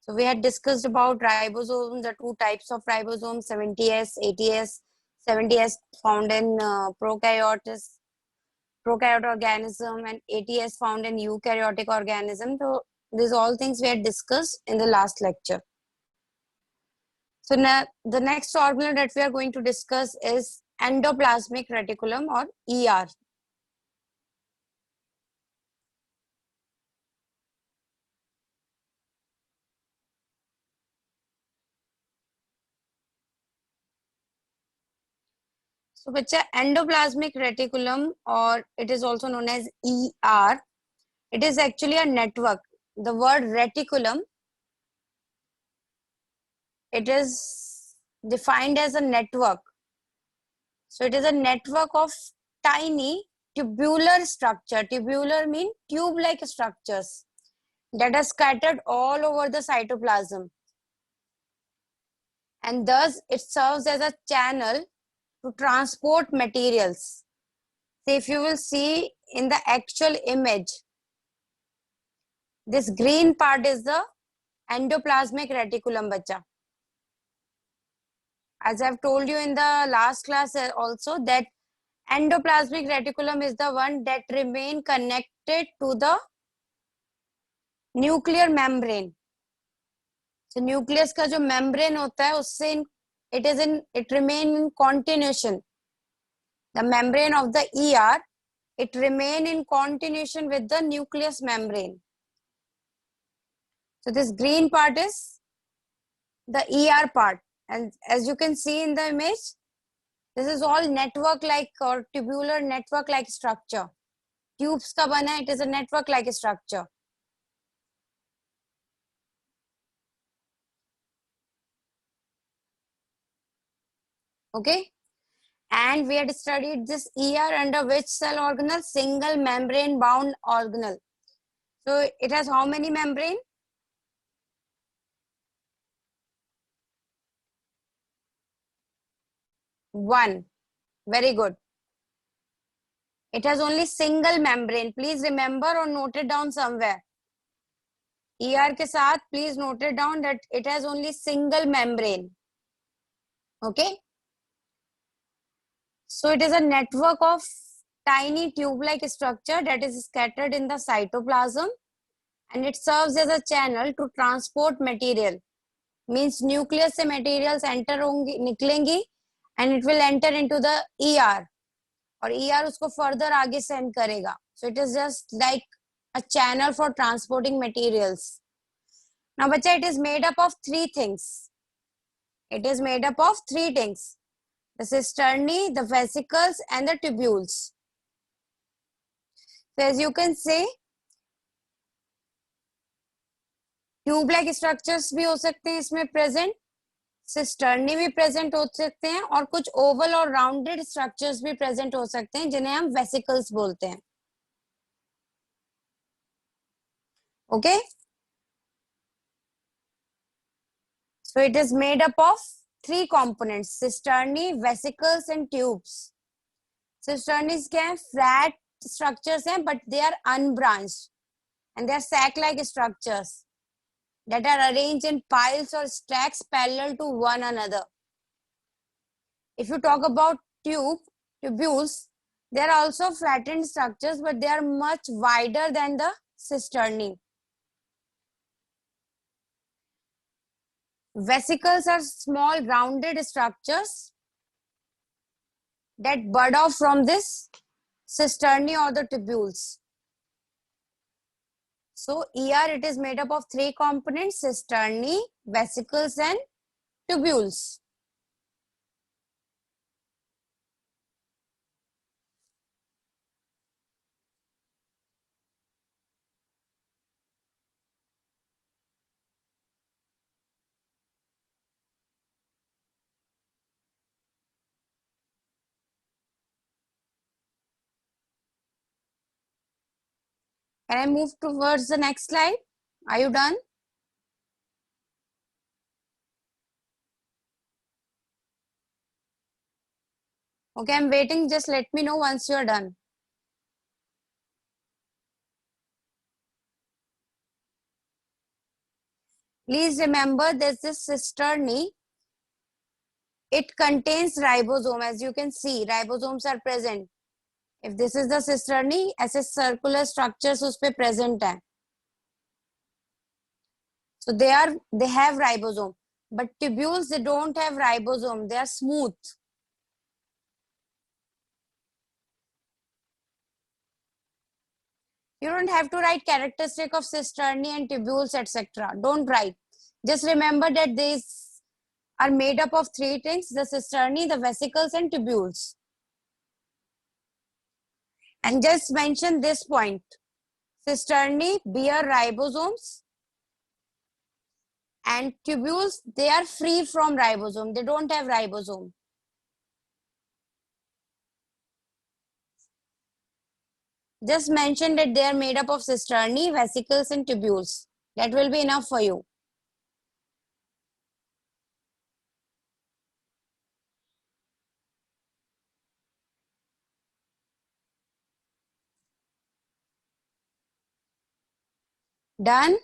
So we had discussed about ribosomes, the two types of ribosomes, 70S, 80S. 70S found in prokaryotic organism and 80S found in eukaryotic organism. So these all things we had discussed in the last lecture. So now the next organelle that we are going to discuss is endoplasmic reticulum or ER. So बच्चा endoplasmic reticulum, or it is also known as ER, it is actually a network. The word reticulum, it is defined as a network. So it is a network of tiny tubular structure. Tubular means tube-like structures that are scattered all over the cytoplasm. And thus it serves as a channel to transport materials. So if you will see in the actual image, this green part is the endoplasmic reticulum, bacha. As I've told you in the last class also, that endoplasmic reticulum is the one that remain connected to the nuclear membrane. So nucleus का जो membrane होता है उससे it remain in continuation. The membrane of the ER, it remain in continuation with the nucleus membrane. So this green part is the ER part, and as you can see in the image, this is all network like or tubular network like structure. Tubes का बना, it is a network like structure. Okay, and we had studied this ER under which cell organelle? Single membrane bound organelle. So it has how many membrane? One. Very good. It has only single membrane. Please remember or note it down somewhere. ER के साथ please note it down that it has only single membrane. Okay. So it is a network of tiny tube-like structure that is scattered in the cytoplasm, and it serves as a channel to transport material. Means nucleus से materials enter होंगी, निकलेंगी, and it will enter into the ER, और ER उसको further आगे send करेगा. So it is just like a channel for transporting materials. Now बच्चा, it is made up of three things. It is made up of three things: the cisternae, the vesicles, and the tubules. So as you can see, tube like structures भी हो सकते हैं इसमें present, cisternae भी present हो सकते हैं, और कुछ ओवल और राउंडेड स्ट्रक्चर्स भी प्रेजेंट हो सकते हैं जिन्हें हम वेसिकल्स बोलते हैं. Okay, so it is made up of three components: cisternae, vesicles and tubes. Cisternae क्या है? Flat structures हैं, but they are unbranched and they are sac-like structures that are arranged in piles or stacks parallel to one another. If you talk about tubules, they are also flattened structures, but they are much wider than the cisternae. Vesicles are small rounded structures that bud off from this cisternae or the tubules. So ER, it is made up of three components: cisternae, vesicles and tubules. Can I move towards the next slide? Are you done? Okay, I'm waiting. Just let me know once you're done. Please remember there's this cisternae. It contains ribosome. As you can see, ribosomes are present. If this is the cisternae, ऐसे circular structures उस पे present है. So they have ribosome, but tubules, they don't have ribosome. They are smooth. You don't have to write characteristic of cisternae and tubules, etc. Don't write. Just remember that these are made up of three things: the cisternae, the vesicles, and tubules. And just mention this point: cisternae bear ribosomes, and tubules, they are free from ribosome. They don't have ribosome. Just mention that they are made up of cisternae, vesicles, and tubules. That will be enough for you. Done?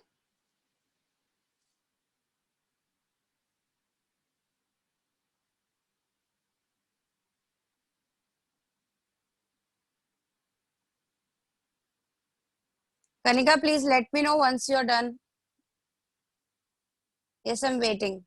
Kanika, please let me know once you're done. Yes, I'm waiting.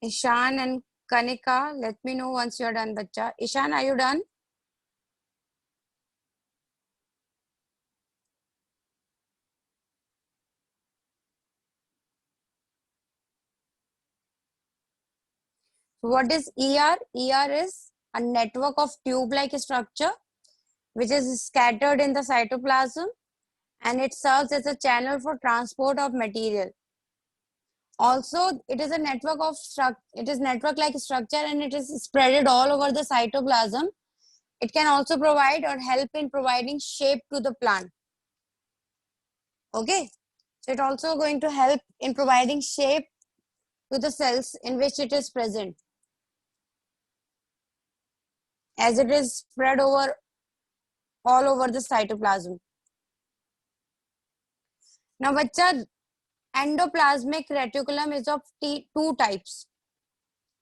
Ishan and Kanika, let me know once you're done, bacha. Ishan, are you done? What is ER? ER is a network of tube-like structure which is scattered in the cytoplasm, and it serves as a channel for transport of material. Also, it is a network of it is network-like structure, and it is spreaded all over the cytoplasm. It can also provide or help in providing shape to the plant. Okay, so it also going to help in providing shape to the cells in which it is present, as it is spread over all over the cytoplasm. Now, bacha, endoplasmic reticulum is of two types.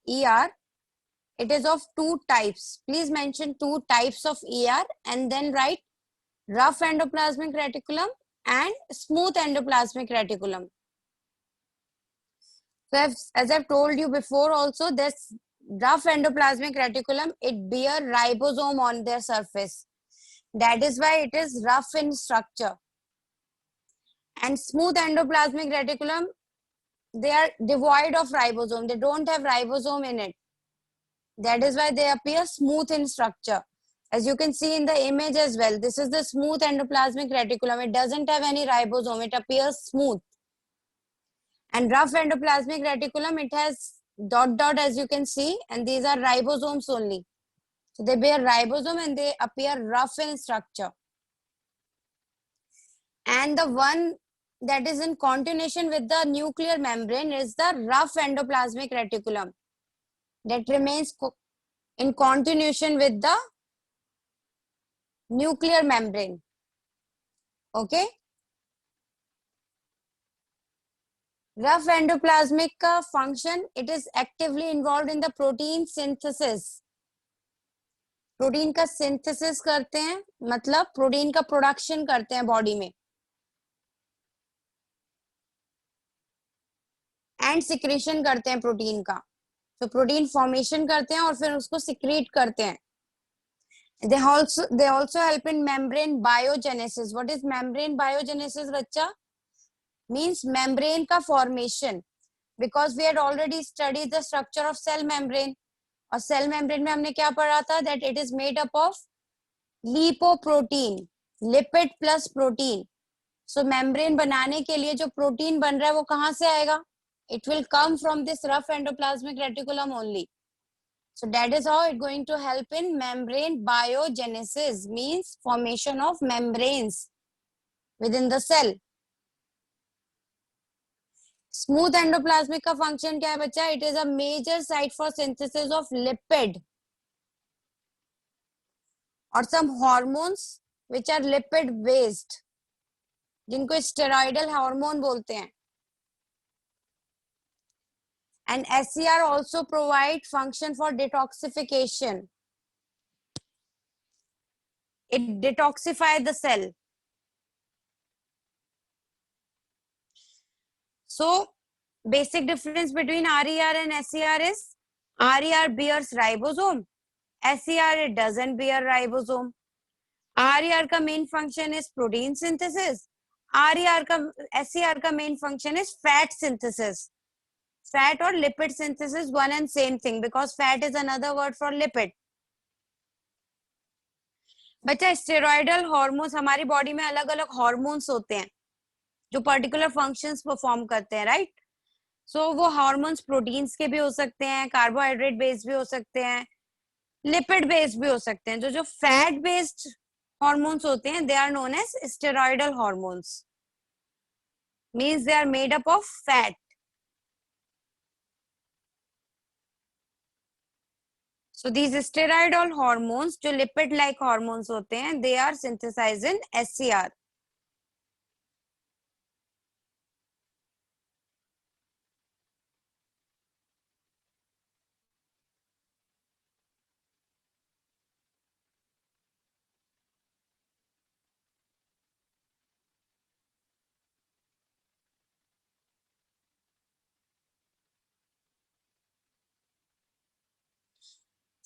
ER, it is of two types. Please mention two types of ER and then write rough endoplasmic reticulum and smooth endoplasmic reticulum. So as I've told you before also, this rough endoplasmic reticulum, it bear ribosome on their surface. That is why it is rough in structure. And smooth endoplasmic reticulum, they are devoid of ribosome. They don't have ribosome in it. That is why they appear smooth in structure. As you can see in the image as well, this is the smooth endoplasmic reticulum. It doesn't have any ribosome. It appears smooth. And rough endoplasmic reticulum, it has dot as you can see, and these are ribosomes only. So they bear ribosome and they appear rough in structure. And the one that is in continuation with the nuclear membrane is the rough endoplasmic reticulum that remains in continuation with the nuclear membrane. Okay. Rough endoplasmic का function, it is actively involved in the protein synthesis. Protein का synthesis करते हैं, मतलब protein का production करते हैं body में, and secretion करते हैं प्रोटीन का. तो प्रोटीन फॉर्मेशन करते हैं और फिर उसको सिक्रीट करते हैं. they also help in membrane biogenesis. What is membrane biogenesis बच्चा? Means membrane का formation. because we had already studied the structure of cell membrane. और cell membrane में हमने क्या पढ़ा था? That it is made up of lipoprotein, lipid plus protein. So membrane बनाने के लिए जो प्रोटीन बन रहा है वो कहाँ से आएगा? It will come from this rough endoplasmic reticulum only. So that is how it's going to help in membrane biogenesis, means formation of membranes within the cell. Smooth endoplasmic का फंक्शन क्या है बच्चा? It is a major site for synthesis of lipid और some hormones which are lipid based, जिनको steroidal hormone बोलते हैं. And SCR also provide function for detoxification. It detoxify the cell. So basic difference between RER and SCR is RER bears ribosome, SCR it doesn't bear ribosome. RER का main function is protein synthesis, RER का SCR का main function is fat synthesis. Fat और lipid synthesis one and same thing, because fat is another word for lipid. बच्चा steroidal hormones, हमारी body में अलग अलग hormones होते हैं जो पर्टिकुलर फंक्शंस परफॉर्म करते हैं, राइट? सो वो हार्मोन्स प्रोटीन्स के भी हो सकते हैं, कार्बोहाइड्रेट बेस्ड भी हो सकते हैं, लिपिड बेस्ड भी हो सकते हैं. जो फैट बेस्ड हार्मोन्स होते हैं, they are known as steroidal hormones, means they are made up of fat. So these steroidal hormones, जो lipid like hormones होते हैं, they are synthesized in SCR.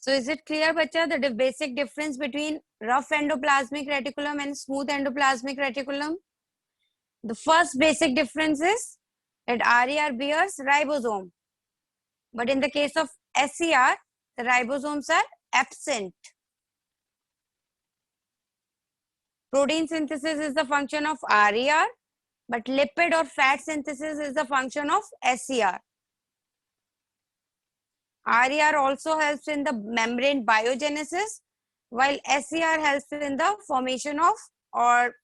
So is it clear, बच्चा, the basic difference between rough endoplasmic reticulum and smooth endoplasmic reticulum? The first basic difference is that RER bears ribosome, but in the case of SCR, the ribosomes are absent. Protein synthesis is the function of RER, but lipid or fat synthesis is the function of SCR. RER also helps in the membrane biogenesis, while SCR helps in the formation of, or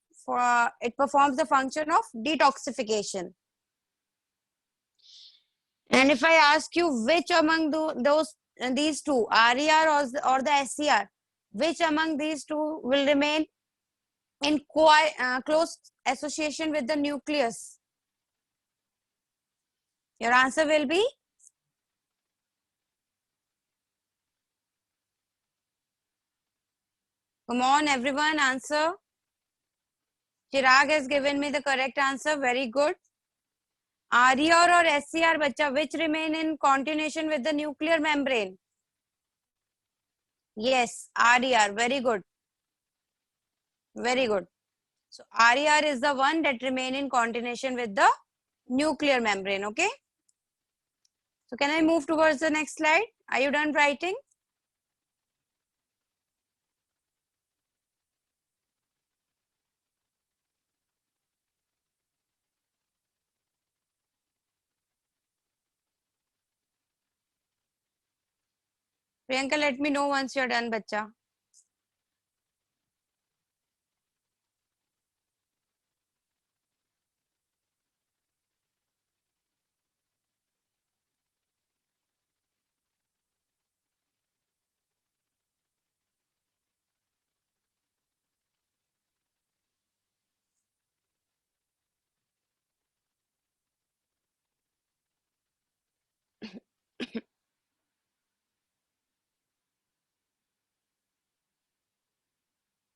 it performs the function of detoxification. And if I ask you which among these two, RER or the SCR, which among these two will remain in close association with the nucleus? Your answer will be come on, everyone, answer. Chirag has given me the correct answer. Very good. RER or SCR, बच्चा, which remain in continuation with the nuclear membrane? Yes, RER. Very good. Very good. So RER is the one that remain in continuation with the nuclear membrane. Okay. So can I move towards the next slide? Are you done writing? Priyanka, let me know once you're done, bachcha.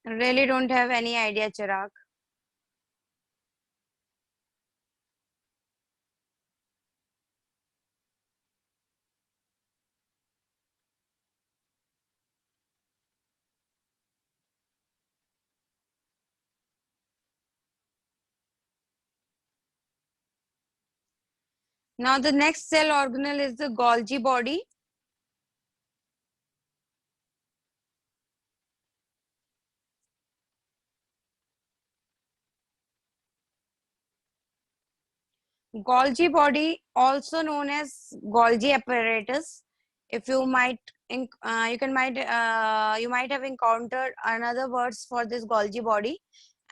Really don't have any idea, Chirag. Now the next cell organelle is the Golgi body. Golgi body, also known as Golgi apparatus. If you might, you might have encountered another words for this Golgi body,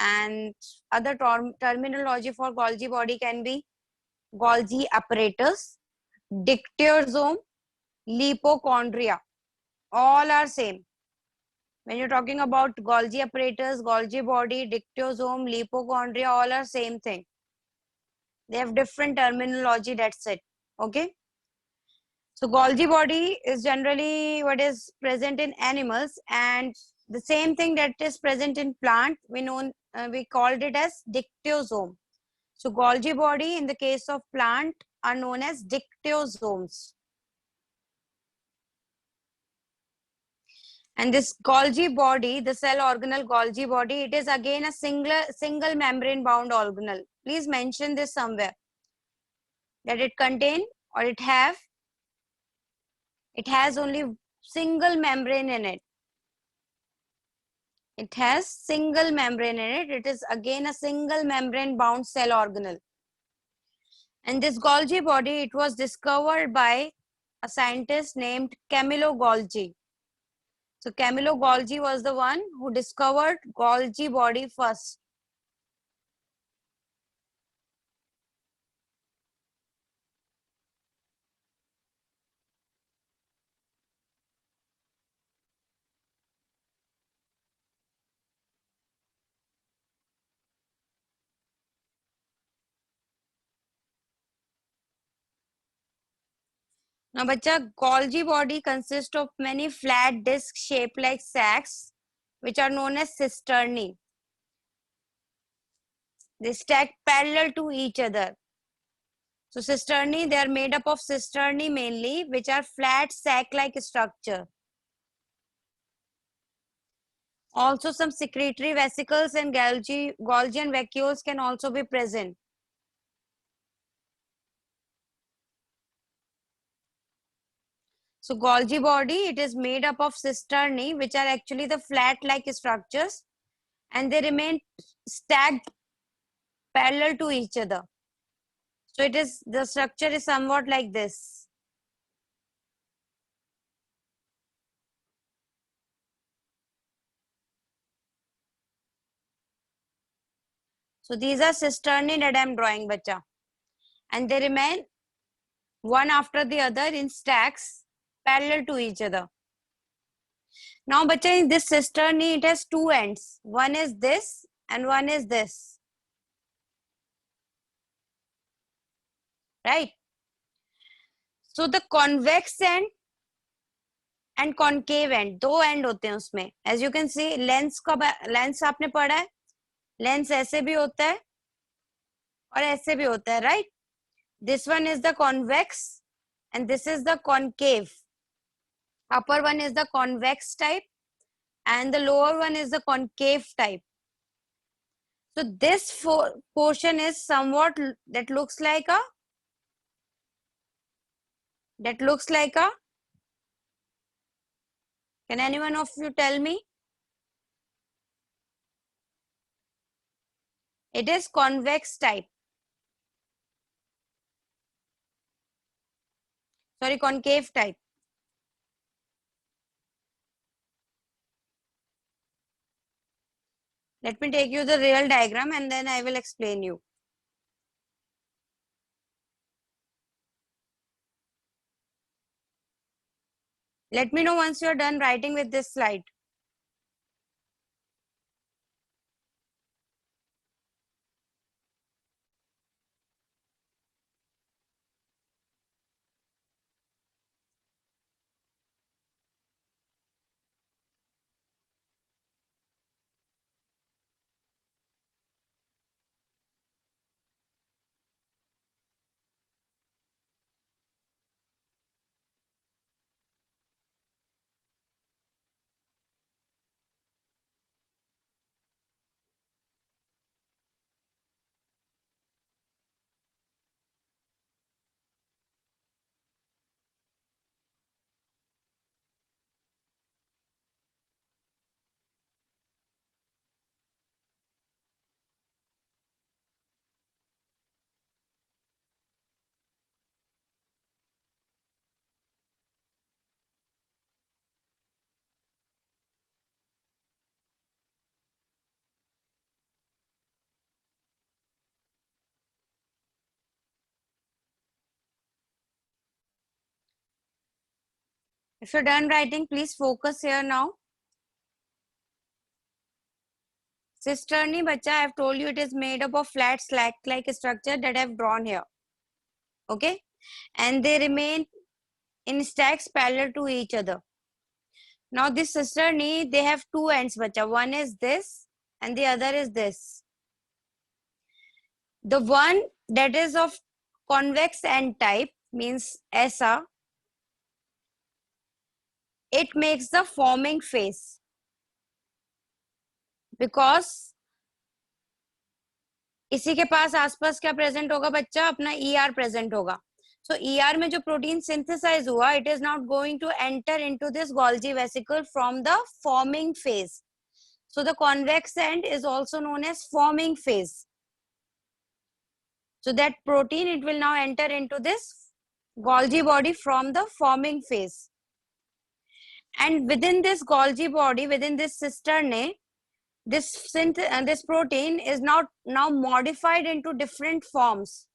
and other terminology for Golgi body can be Golgi apparatus, dictosome, lipochondria. All are same. When you're talking about Golgi apparatus, Golgi body, dictosome, lipochondria, all are same thing. They have different terminology, that's it. Okay. So Golgi body is generally what is present in animals, and the same thing that is present in plant, we called it as dictosome. So Golgi body in the case of plant are known as dictosomes. And this Golgi body, the cell organelle Golgi body, it is again a single membrane bound organelle. Please mention this somewhere, that it contain or it has only single membrane in it. It has single membrane in it. It is again a single membrane bound cell organelle. And this Golgi body, it was discovered by a scientist named Camillo Golgi. So Camillo Golgi was the one who discovered Golgi body first. Now, bacha, Golgi body consists of many flat disc shaped like sacs, which are known as cisternae. They stack parallel to each other. So cisternae, they are made up of cisternae mainly, which are flat sac-like structure. Also, some secretory vesicles and Golgian vacuoles can also be present. So Golgi body, it is made up of cisternae, which are actually the flat-like structures, and they remain stacked parallel to each other. So the structure is somewhat like this. So these are cisternae that I am drawing, bacha, and they remain one after the other in stacks parallel to each other. Now, bacha, in this cisternae, it has two ends. One is this and one is this. Right? So the convex end and concave end, दो end होते हैं उसमें. As you can see, lens आपने पढ़ा है, lens ऐसे भी होता है और ऐसे भी होता है, right? This one is the convex and this is the concave. Upper one is the convex type and the lower one is the concave type. So this portion is somewhat that looks like a can anyone of you tell me? It is convex type. Sorry, concave type. Let me take you the real diagram and then I will explain you. Let me know once you are done writing with this slide. If you're done writing, please focus here now. Cisternae, bacha, I have told you it is made up of flat slack-like structure that I have drawn here. Okay, and they remain in stacks parallel to each other. Now this cisternae, they have two ends, bacha. One is this, and the other is this. The one that is of convex end type means ऐसा, it makes the forming phase because इसी के पास आसपास क्या present होगा बच्चा, अपना ER present होगा. So ER में जो प्रोटीन सिंथेसाइज हुआ, it is not going to enter into this Golgi vesicle from the forming phase. So the convex end is also known as forming phase. So that protein, it will now enter into this Golgi body from the forming phase. And within this Golgi body, within this cisternae, this protein is now modified into different forms.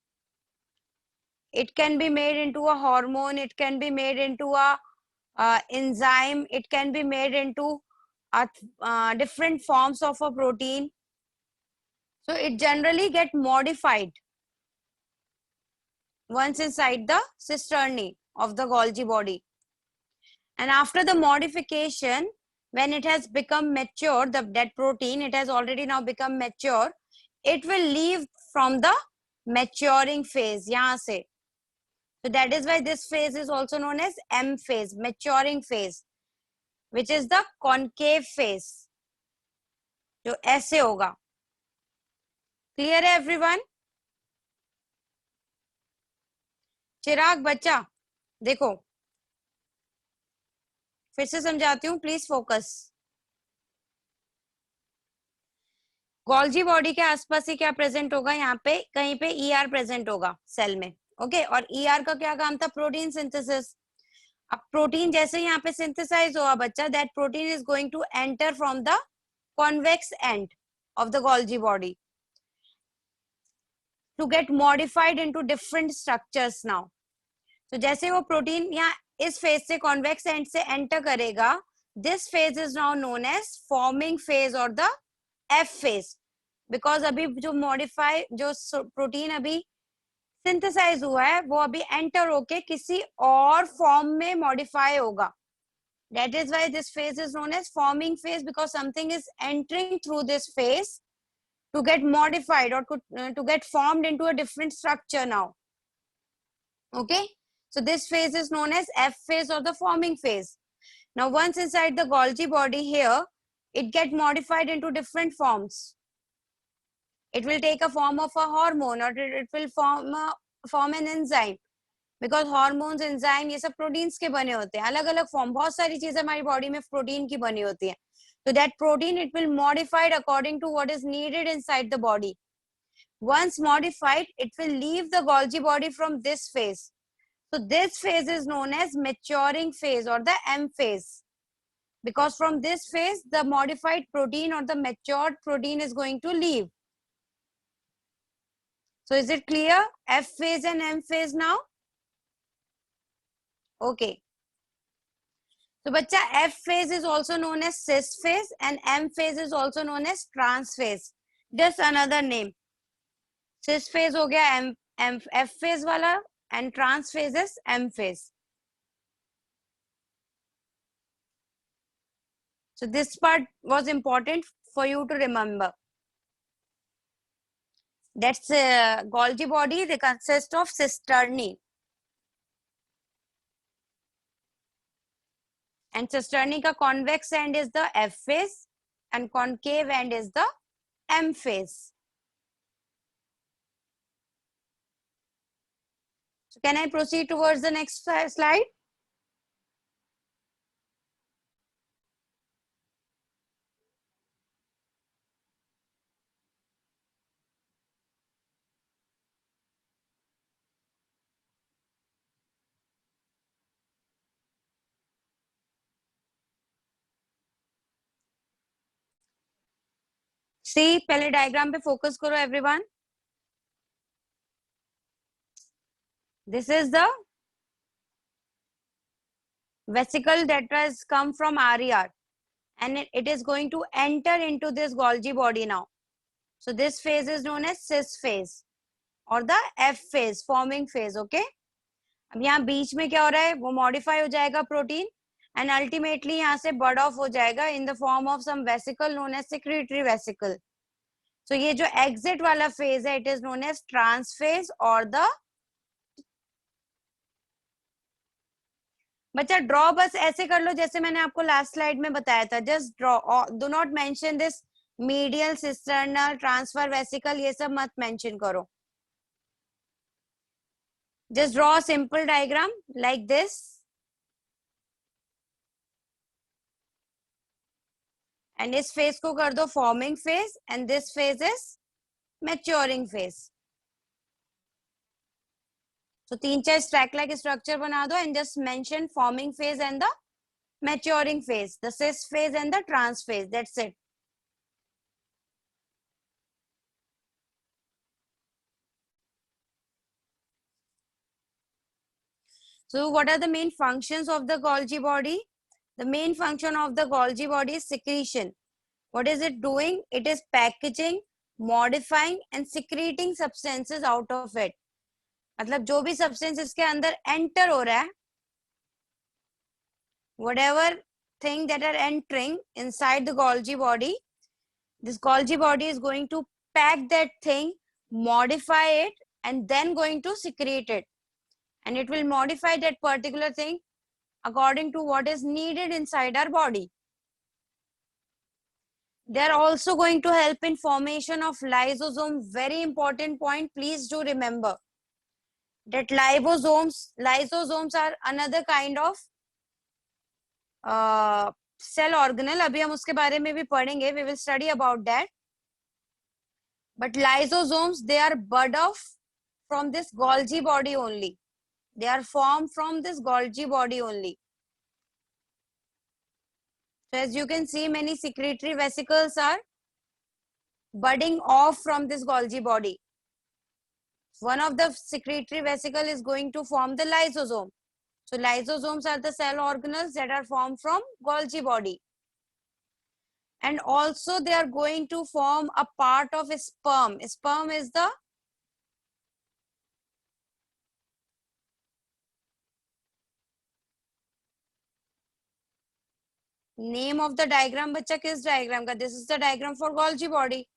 It can be made into a hormone, it can be made into a enzyme, it can be made into different forms of a protein. So it generally get modified once inside the cisternae of the Golgi body. And after the modification, when it has become mature, that protein, it has already now become mature, it will leave from the maturing phase, yahan se. So that is why this phase is also known as M phase, maturing phase, which is the concave phase, जो ऐसे होगा. Clear है everyone? चिराग बच्चा देखो, फिर से समझाती हूँ, प्लीज फोकस. गोल्जी बॉडी के आसपास ही क्या प्रेजेंट होगा, यहाँ पे कहीं पे ER प्रेजेंट होगा सेल में. ओके, और ER का क्या काम था, प्रोटीन सिंथेसिस. अब प्रोटीन जैसे यहाँ पे सिंथेसाइज हुआ बच्चा, that protein is going to enter from the convex end of the Golgi body to get modified into different structures now. तो जैसे वो प्रोटीन यहाँ इस फेज से कॉन्वेक्स एंड से एंटर करेगा, this face is now known as forming face और the F face. Because अभी जो मॉडिफाई जो प्रोटीन अभी सिंथेसाइज हुआ है, वो अभी एंटर होके किसी और फॉर्म में मॉडिफाई होगा. That is why this phase is known as forming phase, because something is entering through this phase to get modified or to get formed into a different structure now. Okay, so this phase is known as F phase or the forming phase. Now once inside the Golgi body here, it get modified into different forms. It will take a form of a hormone, or it will form an enzyme, because hormones, enzyme, ये सब proteins के बने होते हैं. अलग अलग form, बहुत सारी चीजें हमारी body में protein की बनी होती हैं. So that protein, it will modified according to what is needed inside the body. Once modified, it will leave the Golgi body from this phase. So this phase is known as maturing phase or the M phase, because from this phase, the modified protein or the matured protein is going to leave. So is it clear? F phase and M phase now? Okay. So bacha, F phase is also known as cis phase and M phase is also known as trans phase. Just another name. Cis phase ho gaya F phase wala, and trans phase is M phase. So this part was important for you to remember. That's Golgi body, they consist of cisternae. And cisternae ka convex end is the F phase and concave end is the M phase. So can I proceed towards the next slide? See, पहले diagram पे focus करो everyone. This is the vesicle that has come from RER, and it is going to enter into this Golgi body now. So this phase is known as cis phase or the F phase, forming phase. Okay. अब यहाँ बीच में क्या हो रहा है, वो modify हो जाएगा प्रोटीन एंड अल्टीमेटली यहाँ से बर्ड ऑफ हो जाएगा in the form of some vesicle known as secretory vesicle. So ये जो एग्जिट वाला फेज है, it is known as trans phase और द. बच्चा ड्रॉ बस ऐसे कर लो जैसे मैंने आपको लास्ट स्लाइड में बताया था. Just draw, do not mention this medial, cisternal, transfer vesicle, ये सब मत मेंशन करो. Just draw a simple diagram like this. And इस phase को कर दो forming phase and this phase is maturing phase. So 3-4 stack like structure बना दो and just mention forming phase and the maturing phase, the cis phase and the trans phase. That's it. So what are the main functions of the Golgi body? The main function of the Golgi body is secretion. What is it doing? It is packaging, modifying and secreting substances out of it. मतलब जो भी substance इसके अंदर enter हो रहा है, whatever thing that are entering inside the Golgi body, this Golgi body is going to pack that thing, modify it and then going to secrete it. And it will modify that particular thing according to what is needed inside our body. They are also going to help in formation of lysosome. Very important point, please do remember that lysosomes are another kind of cell organelle. अभी हम उसके बारे में भी पढ़ेंगे, we will study about that. But lysosomes, they are bud off from this Golgi body only. They are formed from this Golgi body only. So as you can see, many secretory vesicles are budding off from this Golgi body. One of the secretory vesicle is going to form the lysosome. So lysosomes are the cell organelles that are formed from Golgi body. And also they are going to form a part of a sperm. Sperm is the name of the diagram. बच्चा किस diagram का? This is the diagram for Golgi body.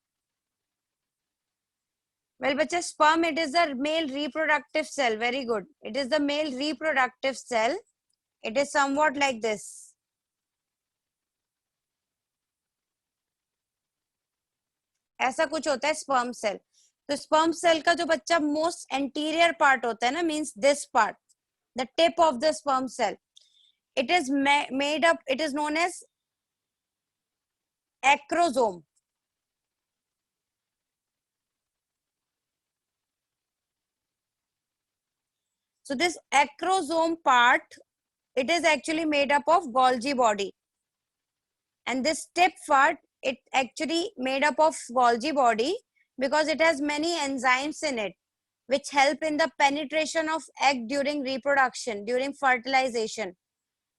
Well, बच्चा sperm, it is the male reproductive cell. Very good. It is the male reproductive cell. It is somewhat like this. ऐसा कुछ होता है sperm cell. तो sperm cell का जो बच्चा most anterior part होता है ना, means this part, the tip of the sperm cell. It is made up, it is known as acrosome. So this acrosome part, it is actually made up of Golgi body. And this tip part, it actually made up of Golgi body because it has many enzymes in it, which help in the penetration of egg during reproduction, during fertilization.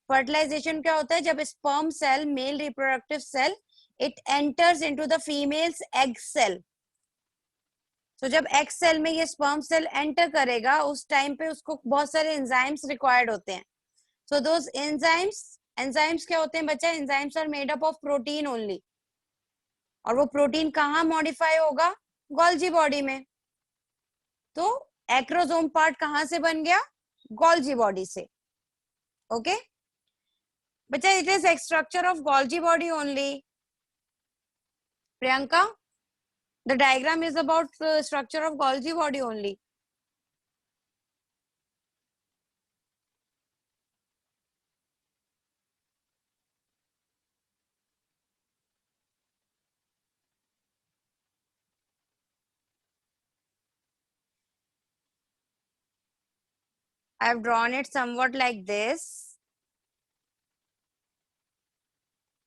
Fertilization क्या होता है? जब sperm cell, male reproductive cell, it enters into the female's egg cell. So जब egg cell में ये sperm cell enter करेगा, उस time पे उसको बहुत सारे enzymes required होते हैं. So those enzymes क्या होते हैं बच्चा? Enzymes are made up of protein only. और वो protein कहाँ modify होगा? Golgi body में. तो acrosome part कहाँ से बन गया? Golgi body से. Okay? Bachcha, it is a structure of Golgi body only. Priyanka, the diagram is about the structure of Golgi body only. I have drawn it somewhat like this.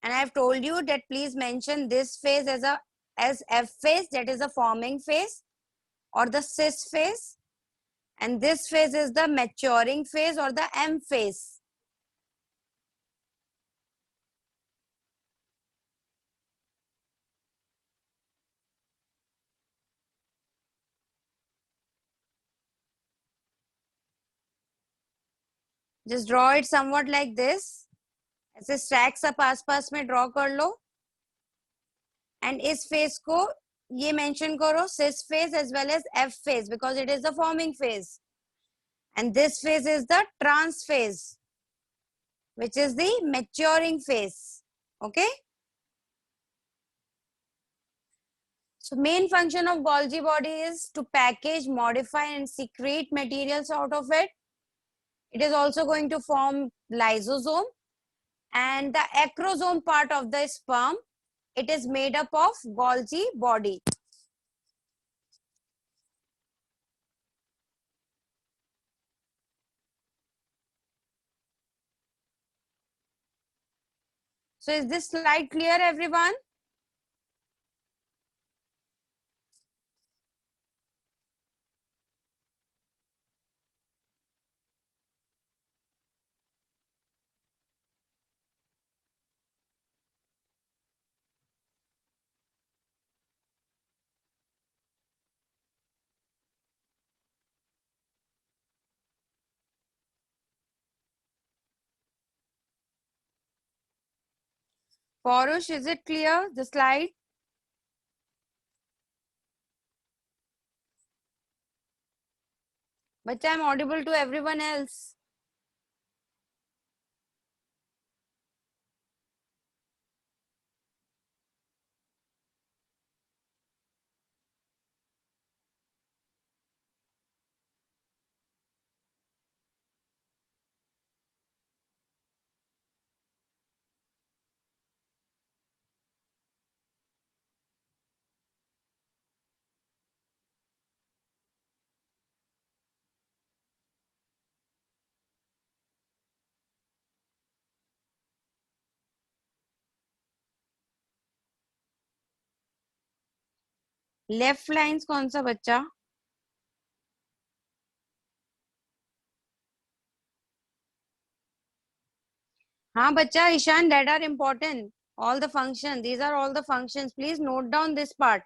And I have told you that please mention this phase as F phase, that is the forming phase or the cis phase. And this phase is the maturing phase or the M phase. Just draw it somewhat like this. ऐसे stacks up आसपास में draw कर लो. And इस phase को ये mention करो, cis phase as well as F phase, because it is the forming phase. And this phase is the trans phase, which is the maturing phase. Okay. So main function of Golgi body is to package, modify and secrete materials out of it. It is also going to form lysosome, and the acrosome part of the sperm, it is made up of Golgi body. So is this slide clear, everyone? Parush, is it clear, the slide? But I'm audible to everyone else. Left lines कौन सा बच्चा? हाँ बच्चा, Ishan, that are important. All the functions, these are all the functions. Please note down this part.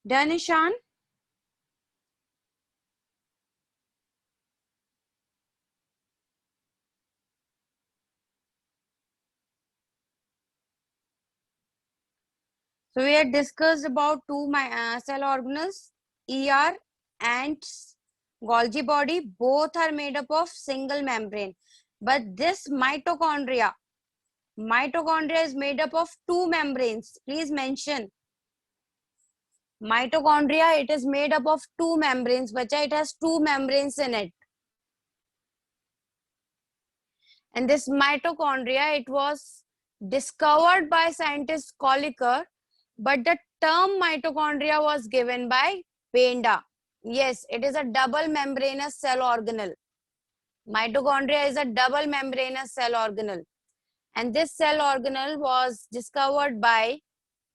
Done, Ishan? So we had discussed about two cell organelles, ER and Golgi body. Both are made up of single membrane. But this mitochondria is made up of two membranes. Please mention. Mitochondria, it is made up of two membranes. Bacha, it has two membranes in it. And this mitochondria, it was discovered by scientist Kolliker, but the term mitochondria was given by Benda. Yes, it is a double membranous cell organelle. Mitochondria is a double membranous cell organelle. And this cell organelle was discovered by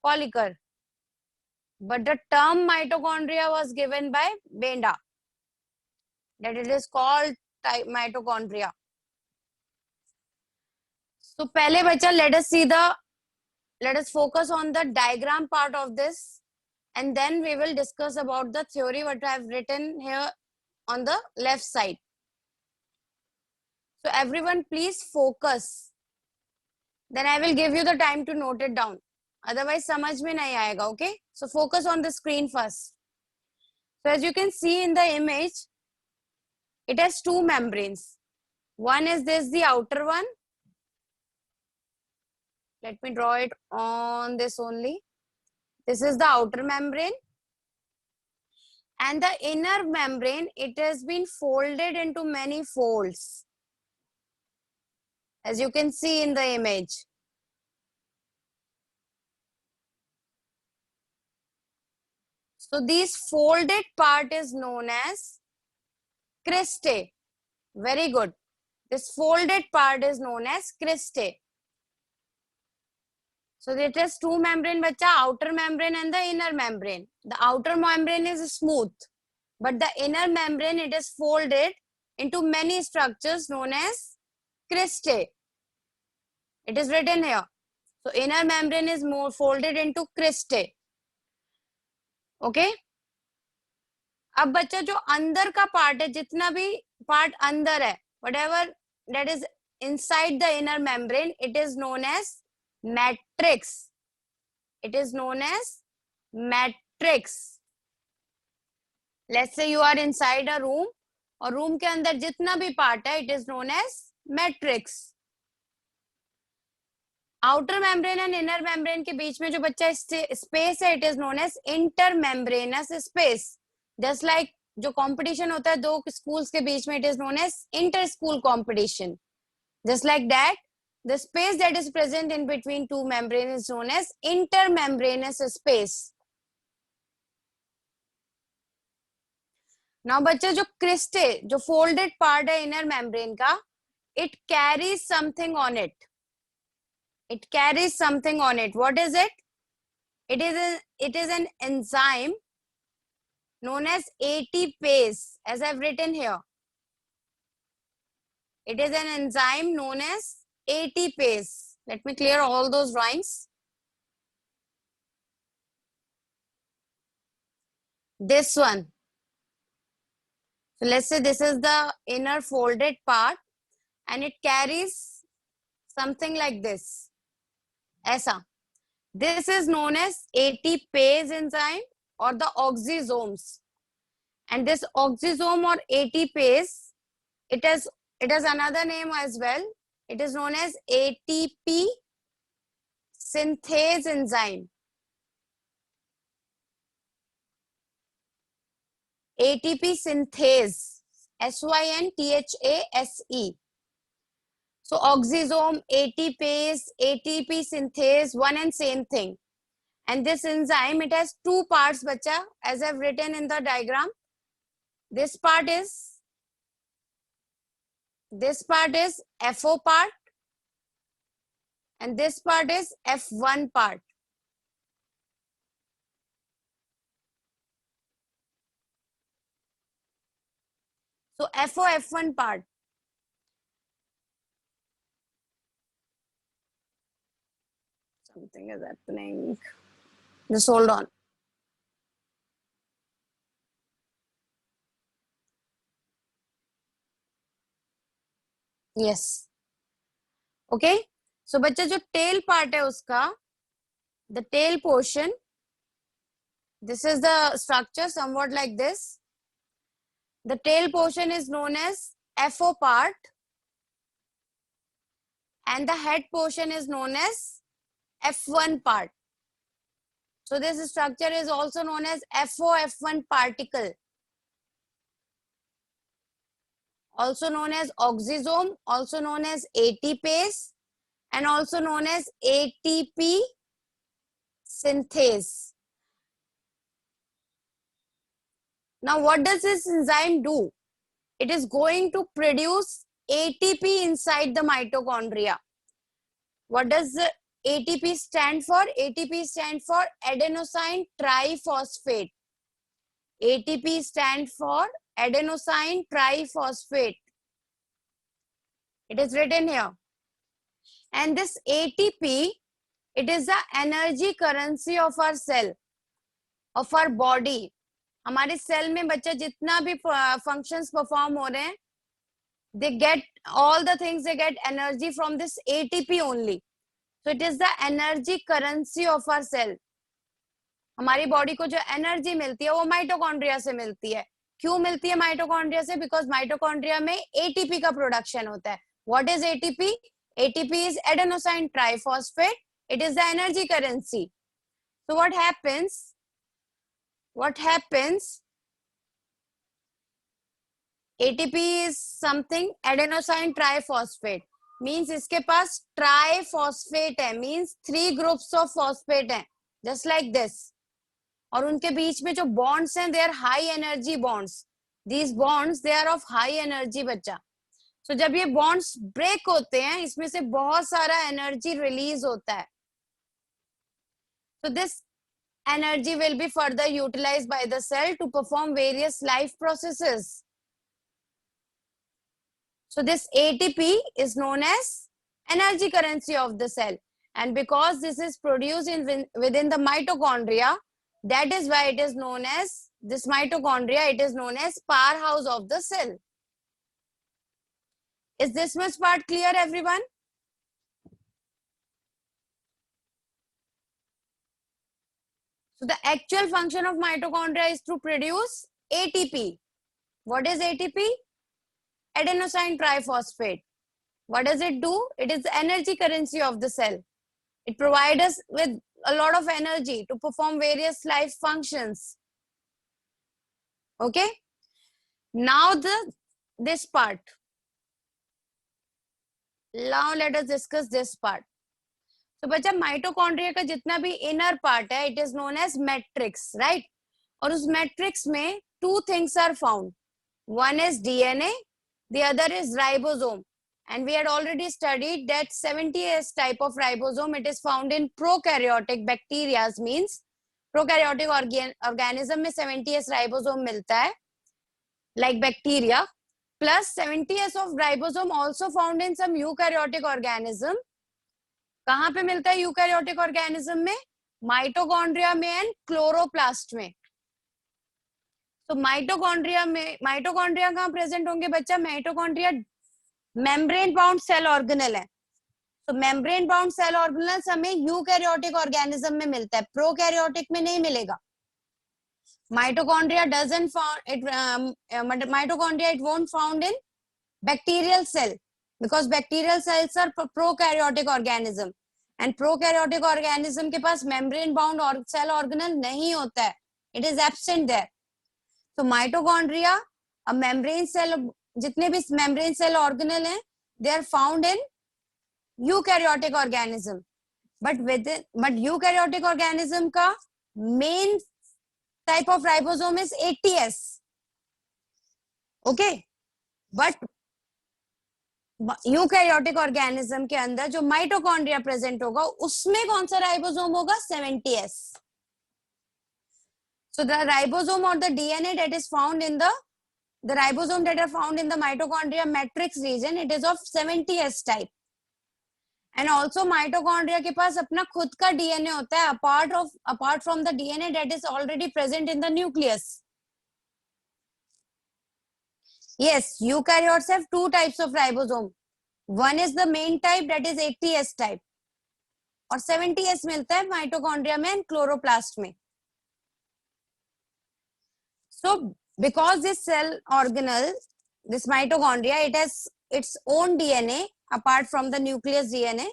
Kolliker. But the term mitochondria was given by Benda. That it is called mitochondria. So pehle bacha, let us focus on the diagram part of this, and then we will discuss about the theory what I have written here on the left side. So everyone please focus. Then I will give you the time to note it down. Otherwise समझ में नहीं आएगा, okay? So focus on the screen first. So as you can see in the image, it has two membranes. One is this, the outer one, Let me draw it on this only. This is the outer membrane. And the inner membrane, it has been folded into many folds, as you can see in the image. So this folded part is known as cristae. Very good. This folded part is known as cristae. So it has two membrane, bacha, outer membrane and the inner membrane. The outer membrane is smooth, but the inner membrane, it is folded into many structures known as cristae. It is written here. So inner membrane is more folded into cristae. Okay. अब बच्चा जो अंदर का part है, जितना भी part अंदर है, whatever that is inside the inner membrane, it is known as matrix. It is known as matrix. Let's say you are inside a room, और रूम के अंदर जितना भी पार्ट है, it is known as matrix. Outer membrane and inner membrane के बीच में जो बच्चा स्पेस है, it is known as intermembranous space. Just like जो कंपटीशन होता है दो स्कूल्स के बीच में, it is known as inter school competition. Just like that the space that is present in between two membrane is known as intermembranous space. Now बच्चा जो cristae, जो फोल्डेड पार्ट है इनर मेम्ब्रेन का, it carries something on it. It carries something on it. What is it? It is an enzyme known as ATPase, as I've written here. It is an enzyme known as ATPase. Let me clear all those drawings. This one. So let's say this is the inner folded part and it carries something like this. ऐसा. This is known as ATPase enzyme or the oxysomes. And this oxysome or ATPase, it has another name as well. It is known as ATP synthase enzyme. ATP synthase, SYNTHASE. So oxysome, ATPase, ATP synthase, one and same thing. And this enzyme, it has two parts, bacha, as I've written in the diagram. This part is FO part, and this part is F1 part. So FO, F1 part. Something is happening. Just hold on. Yes. Okay. So बच्चा जो tail part है उसका, the tail portion, this is the structure somewhat like this. The tail portion is known as FO part, and the head portion is known as F1 part. So this structure is also known as FO-F1 particle, also known as oxysome, also known as ATPase, and also known as ATP synthase. Now what does this enzyme do? It is going to produce ATP inside the mitochondria. What does the ATP stand for? ATP stand for adenosine triphosphate. ATP stand for adenosine triphosphate. It is written here. And this ATP, it is the energy currency of our cell, of our body. हमारे cell में बच्चा जितना भी functions perform हो रहे हैं, they get all the things, they get energy from this ATP only. So it is the energy currency of our cell. हमारी body को जो एनर्जी मिलती है वो माइटोकॉन्ड्रिया से मिलती है. क्यों मिलती है माइटोकॉन्ड्रिया से? बिकॉज माइटोकॉन्ड्रिया में एटीपी का प्रोडक्शन होता है. What is ATP? ATP is adenosine triphosphate It is the energy currency. So what happens? ATP is something adenosine triphosphate. Means इसके पास ट्राइफॉस्फेट है, means 3 groups of phosphate है, just like this. और उनके बीच में जो bonds हैं, they are high energy bonds. These bonds, they are of high energy बच्चा. So जब ये bonds break होते हैं, इसमें से बहुत सारा energy release होता है. So this energy will be further utilized by the cell to perform various life processes. So this ATP is known as energy currency of the cell, and because this is produced within the mitochondria, that is why it is known as this mitochondria. It is known as powerhouse of the cell. Is this much part clear, everyone? So the actual function of mitochondria is to produce ATP. What is ATP? Adenosine triphosphate. What does it do? It is the energy currency of the cell. It provides us with a lot of energy to perform various life functions. Okay. Now this part. Now let us discuss this part. तो बच्चा mitochondria का जितना भी inner part है, it is known as matrix, right? और उस matrix में 2 things are found. One is DNA, the other is ribosome. And we had already studied that 70S type of ribosome, it is found in prokaryotic bacteria, means prokaryotic organism में 70S ribosome मिलता है, like bacteria. Plus 70S of ribosome also found in some eukaryotic organism. कहाँ पे मिलता है eukaryotic organism में? Mitochondria में and chloroplast में. तो माइटोकॉन्ड्रिया कहाँ प्रेजेंट होंगे बच्चा? Mitochondria membrane bound cell organelle है. तो मेम्ब्रेन बाउंड सेल ऑर्गेनेल्स हमें यूकैरियोटिक ऑर्गेनिज्म में मिलता है, प्रोकैरियोटिक में नहीं मिलेगा. Mitochondria doesn't found it, mitochondria it won't found in bacterial cell, because bacterial cells are prokaryotic organism, and prokaryotic organism के पास membrane bound और cell organelle नहीं होता है, it is absent there. So mitochondria, a membrane cell, जितने भी membrane cell organelle हैं, they are found in eukaryotic organism. But eukaryotic organism का main type of ribosome is ATS. Okay, but eukaryotic organism के अंदर जो mitochondria present होगा उसमें कौन सा राइबोसोम होगा? 70S. So the ribosome or the DNA that is found in the ribosome that are found in the mitochondria matrix region, it is of 70S type. And also mitochondria के पास अपना खुद का DNA होता है, apart from the DNA that is already present in the nucleus. Yes, eukaryotes have 2 types of ribosome. One is the main type, that is 80S type. और 70S मिलता है mitochondria में and क्लोरोप्लास्ट में. So because this cell organelle, this mitochondria, it has its own DNA apart from the nucleus DNA,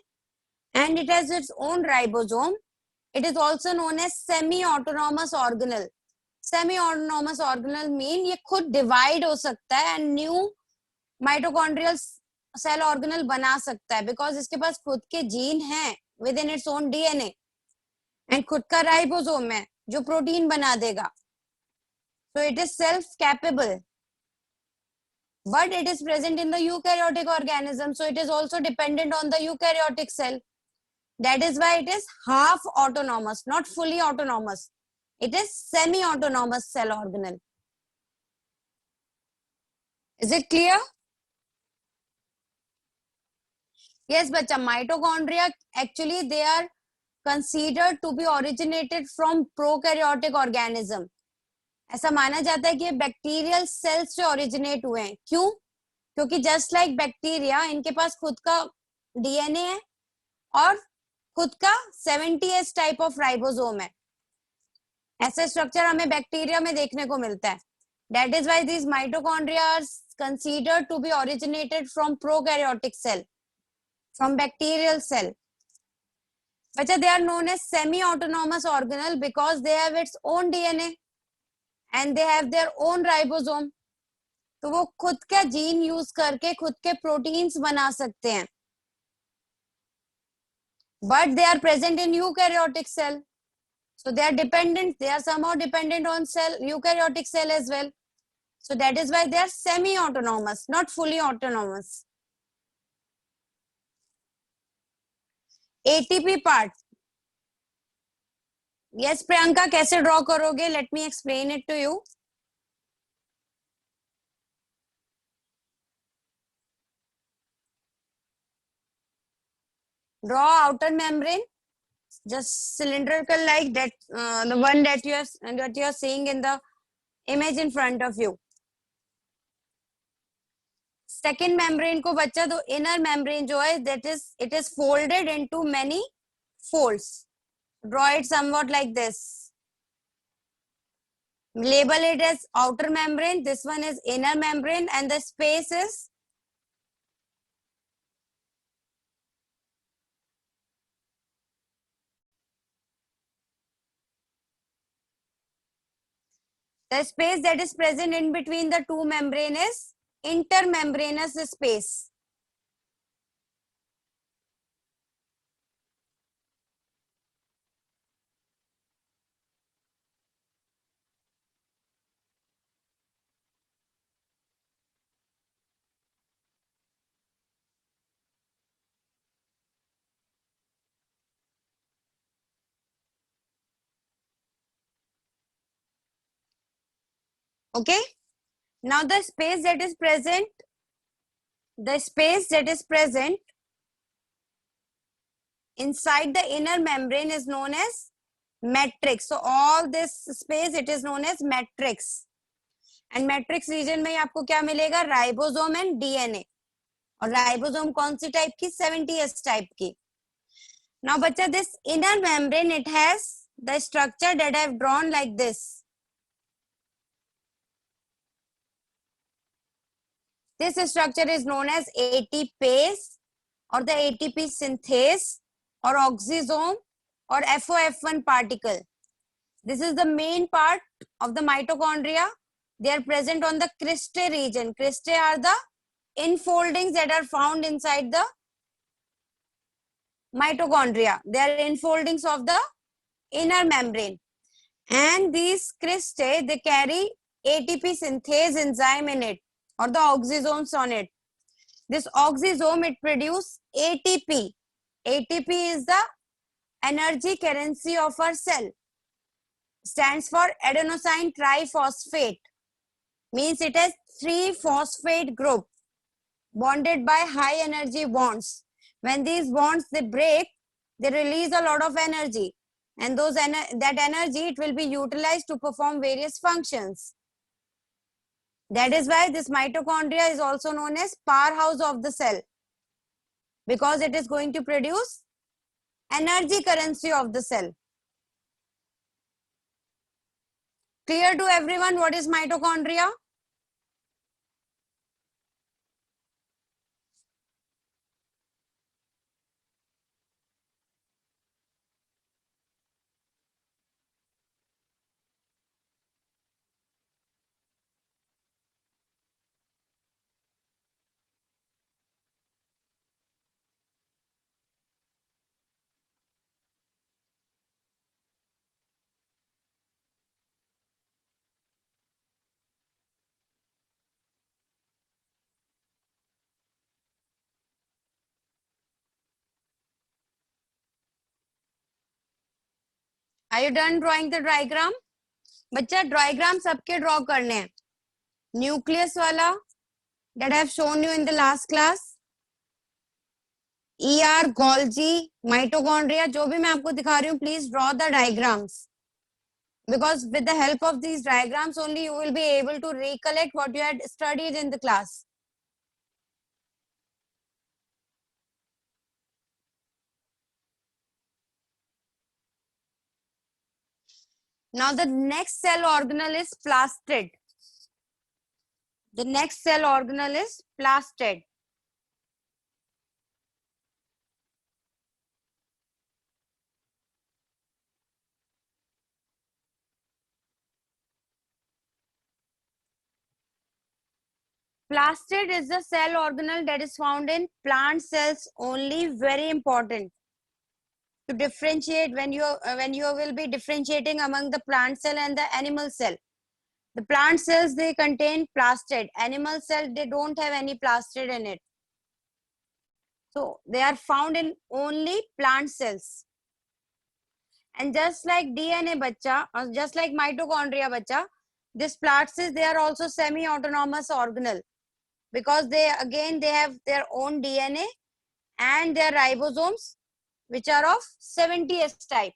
and it has its own ribosome. It is also known as semi-autonomous organelle. Semi-autonomous organelle mean ये खुद divide हो सकता है and new mitochondrial cell organelle बना सकता है, because इसके पास खुद के जीन हैं within its own DNA and खुद का ribosome है जो प्रोटीन बना देगा. So it is self-capable, but it is present in the eukaryotic organism, so it is also dependent on the eukaryotic cell. That is why it is half autonomous, not fully autonomous. It is semi-autonomous cell organelle. Is it clear? Yes, bacha. Mitochondria, actually they are considered to be originated from prokaryotic organism. ऐसा माना जाता है कि bacterial cells से originate हुए हैं. क्यों? क्योंकि जस्ट लाइक बैक्टीरिया, इनके पास खुद का डीएनए है और खुद का 70S टाइप ऑफ राइबोसोम है. ऐसा स्ट्रक्चर हमें बैक्टीरिया में देखने को मिलता है. That is why this mitochondria are considered to be originated from prokaryotic cell, from bacterial cell. Bacha, they are known as semi-autonomous organelle because they have its own DNA and they have their own ribosome. तो वो खुद का gene use करके खुद के proteins बना सकते हैं. But they are present in eukaryotic cell. So they are dependent. They are somehow dependent on cell, eukaryotic cell as well. So that is why they are semi-autonomous, not fully autonomous. ATP part. Yes, Priyanka, कैसे draw करोगे? Let me explain it to you. Draw outer membrane, just cylindrical like that, the one that you are seeing in the image in front of you. Second membrane को बच्चा तो inner membrane जो है that is it is folded into many folds. Draw it somewhat like this. Label it as outer membrane. This one is inner membrane and the space is the space that is present in between the two membrane is intermembranous space. Okay. Now the space that is present inside the inner membrane is known as matrix. So all this space it is known as matrix. And matrix region में आपको क्या मिलेगा? Ribosome and DNA. और ribosome कौन सी type की? 70S type की. Now बच्चा, this inner membrane it has the structure that I have drawn like this. This structure is known as ATPase or the ATP synthase or oxysome or FOF1 particle. This is the main part of the mitochondria. They are present on the cristae region. Cristae are the enfoldings that are found inside the mitochondria. They are enfoldings of the inner membrane. And these cristae, they carry ATP synthase enzyme in it or the oxysomes on it. This oxysome, it produces ATP. ATP is the energy currency of our cell. Stands for adenosine triphosphate. Means it has 3 phosphate group bonded by high energy bonds. When these bonds they break, they release a lot of energy. And that energy, it will be utilized to perform various functions. That is why this mitochondria is also known as powerhouse of the cell. Because it is going to produce energy currency of the cell. Clear to everyone what is mitochondria? Are you done drawing the diagram? बच्चा diagram सबके draw करने हैं. Nucleus वाला that I have shown you in the last class. ER, Golgi, mitochondria, जो भी मैं आपको दिखा रही हूँ, please draw the diagrams. Because with the help of these diagrams only you will be able to recollect what you had studied in the class. Now the next cell organelle is plastid. The next cell organelle is plastid. Plastid is the cell organelle that is found in plant cells only. Very important to differentiate when you will be differentiating among the plant cell and the animal cell. The plant cells, they contain plastid. Animal cell, they don't have any plastid in it. So they are found in only plant cells. And just like DNA bacha, or just like mitochondria bacha, this plastid, they are also semi-autonomous organelle, because they have their own DNA and their ribosomes, which are of 70S type.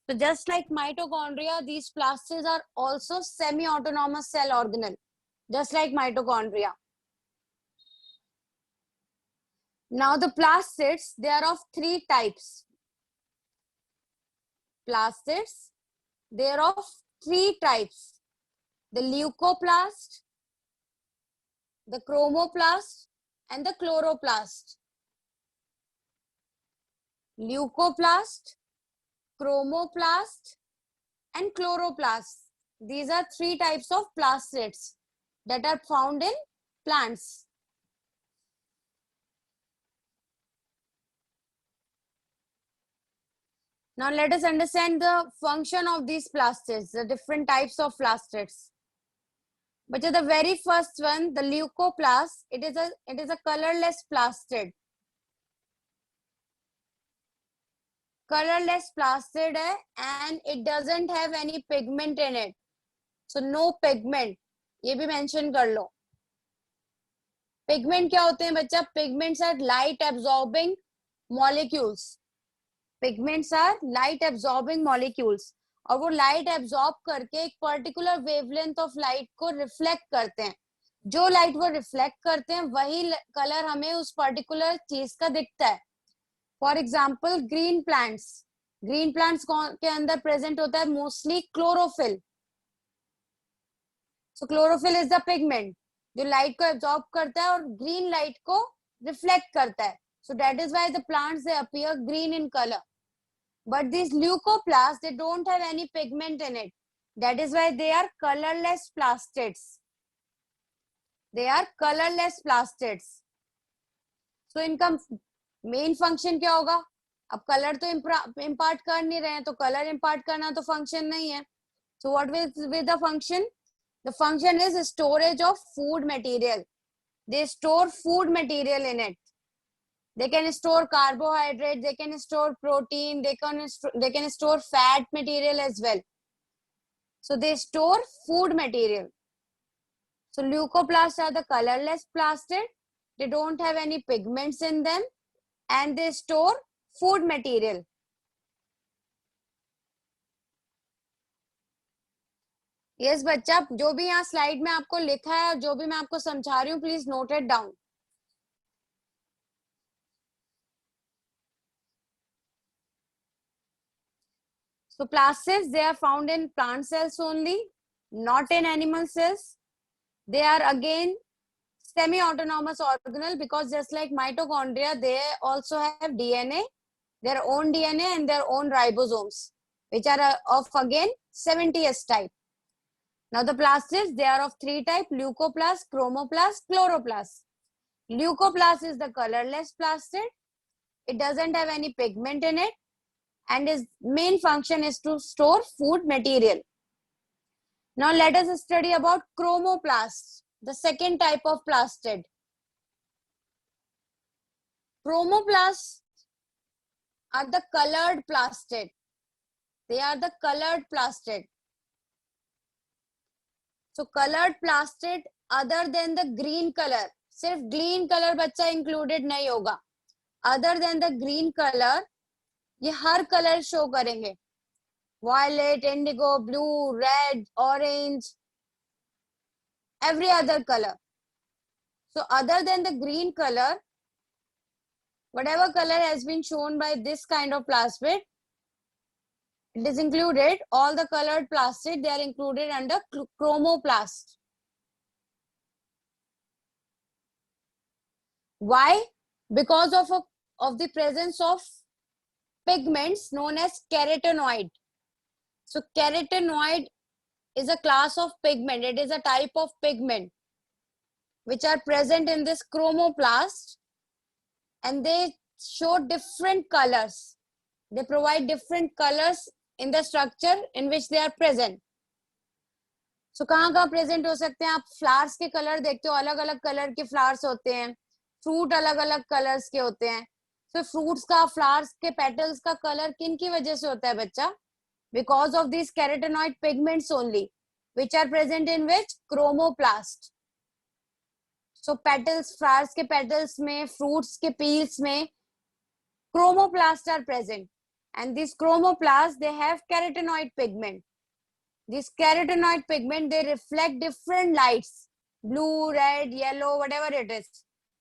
So just like mitochondria, these plastids are also semi-autonomous cell organelle, just like mitochondria. Now the plastids, they are of three types. Plastids, they are of three types: the leucoplast, the chromoplast, and the chloroplast. Leucoplast, chromoplast, and chloroplast. These are three types of plastids that are found in plants. Now let us understand the function of these plastids, the different types of plastids. But the very first one, the leucoplast, it is a colorless plastid. Colorless plastid hai, and it doesn't have any pigment in it. So no pigment. ये भी mention कर लो. Pigment क्या होते हैं बच्चा? Pigments are light absorbing molecules. Pigments are light absorbing molecules. और वो light absorb करके एक पर्टिकुलर वेवलेंथ ऑफ लाइट को रिफ्लेक्ट करते हैं. जो लाइट वो रिफ्लेक्ट करते हैं वही कलर हमें उस पर्टिकुलर चीज का दिखता है. For example green plants. Green plants के अंदर प्रेजेंट होता है mostly chlorophyll. So chlorophyll is the pigment जो लाइट को एब्जॉर्ब करता है और ग्रीन लाइट को रिफ्लेक्ट करता है. So that is why the plants they appear green in colour. But these leucoplasts, they don't have any pigment in it. That is why they are colorless plastids. They are colorless plastids. So इनका main function क्या होगा? अब colour तो impart कर नहीं रहे हैं, तो कलर impart करना तो function नहीं है. So what will be the function? The function is storage of food material. They store food material in it. They can store carbohydrate, they can store protein, they can store fat material as well. So they store food material. So leucoplasts are the colorless plastid. They don't have any pigments in them and they store food material. Yes बच्चा, जो भी यहाँ slide में आपको लिखा है और जो भी मैं आपको समझा रही हूँ, please note it down. So plastids, they are found in plant cells only, not in animal cells. They are again semi-autonomous organelle because just like mitochondria, they also have DNA, their own DNA and their own ribosomes, which are of again 70S type. Now the plastids, they are of three types: leucoplast, chromoplast, chloroplast. Leucoplast is the colorless plastid. It doesn't have any pigment in it. And its main function is to store food material. Now let us study about chromoplasts, the second type of plastid. Chromoplasts are the colored plastid. They are the colored plastid. So colored plastid other than the green color, सिर्फ green color बच्चा included नहीं होगा. Other than the green color, ये हर colour show करेंगे. Violet, indigo, blue, red, orange, every other color. So other than the green color, whatever color has been shown by this kind of plastid, it is included. All the colored plastid, they are included under chromoplast. Why? Because of the presence of pigments known as carotenoid. So carotenoid is a class of pigment. It is a type of pigment. which are present in this chromoplast, and they show different colors. They provide different colors in the structure in which they are present. So कहाँ कहाँ present हो सकते हैं आप? Flowers के colour देखते हो, अलग अलग कलर के फ्लावर्स होते हैं. फ्रूट अलग अलग कलर्स के होते हैं. तो फ्रूट्स का, फ्लावर्स के पेटल्स का कलर किन की वजह से होता है बच्चा? Because of this carotenoid pigments only, which are present in which? Chromoplast. So petals, flowers के petals में, fruits के peels में chromoplasts are present, and these chromoplasts, they have carotenoid pigment. This carotenoid pigment, they reflect different lights, blue, red, yellow, whatever it is.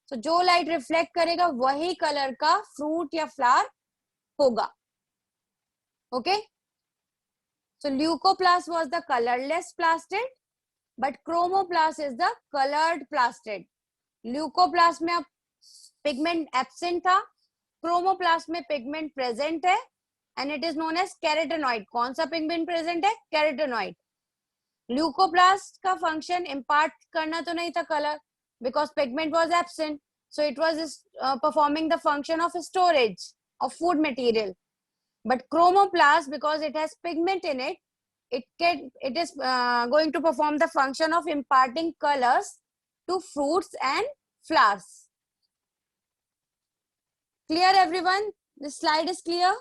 So जो light reflect करेगा वही color का fruit या flower होगा. Okay? So leucoplast was the colorless plastid, but chromoplast is the colored plastid. Leucoplast में अब pigment absent था, chromoplast में पिगमेंट प्रेजेंट है, and it is known as carotenoid. कौन सा पिगमेंट प्रेजेंट है? कैरोटेनॉइड. ल्यूकोप्लास्ट का फंक्शन इम्पार्ट करना तो नहीं था colour, because pigment was absent, so it was performing the function of storage of food material. But chromoplast, because it has pigment in it, it is going to perform the function of imparting colors to fruits and flowers. Clear everyone? This slide is clear?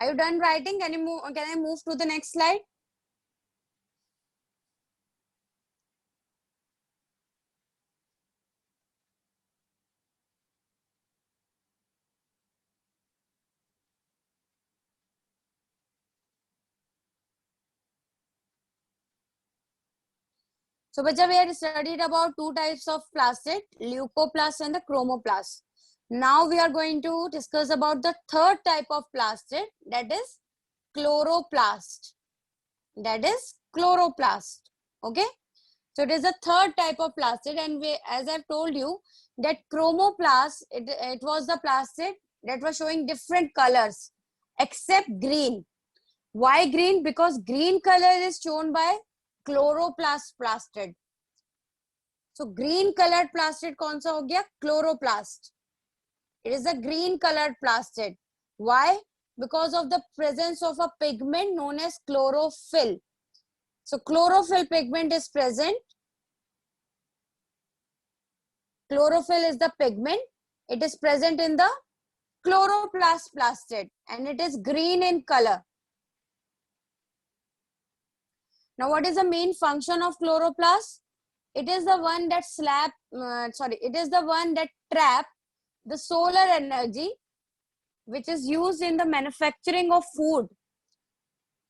Are you done writing? Can I move to the next slide? So bacha, we had studied about two types of plastid, leucoplast and the chromoplast. Now we are going to discuss about the third type of plastid, that is chloroplast. That is chloroplast. Okay. So it is the third type of plastid, and we, as I've told you, that chromoplast, it was the plastid that was showing different colors except green. Why green? Because green color is shown by chloroplast plastid. So green colored plastid कौन सा हो गया? Chloroplast. It is a green colored plastid. Why? Because of the presence of a pigment known as chlorophyll. So chlorophyll pigment is present. Chlorophyll is the pigment. It is present in the chloroplast plastid, and it is green in color. Now, what is the main function of chloroplast? It is the one that it is the one that trap the solar energy which is used in the manufacturing of food.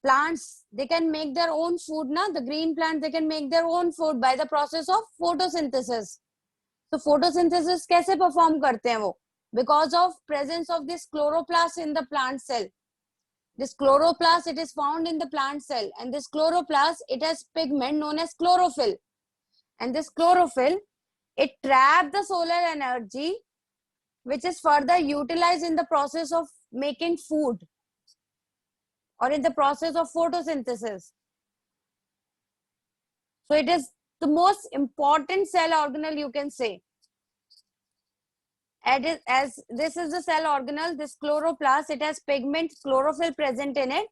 Plants, they can make their own food, na? The green plants, they can make their own food by the process of photosynthesis. So photosynthesis कैसे perform करते हैं वो? Because of presence of this chloroplast in the plant cell. This chloroplast, it is found in the plant cell, and this chloroplast, it has pigment known as chlorophyll. And this chlorophyll, it traps the solar energy, which is further utilized in the process of making food or in the process of photosynthesis. So it is the most important cell organelle, you can say. As this is the cell organelle, this chloroplast, it has pigment chlorophyll present in it,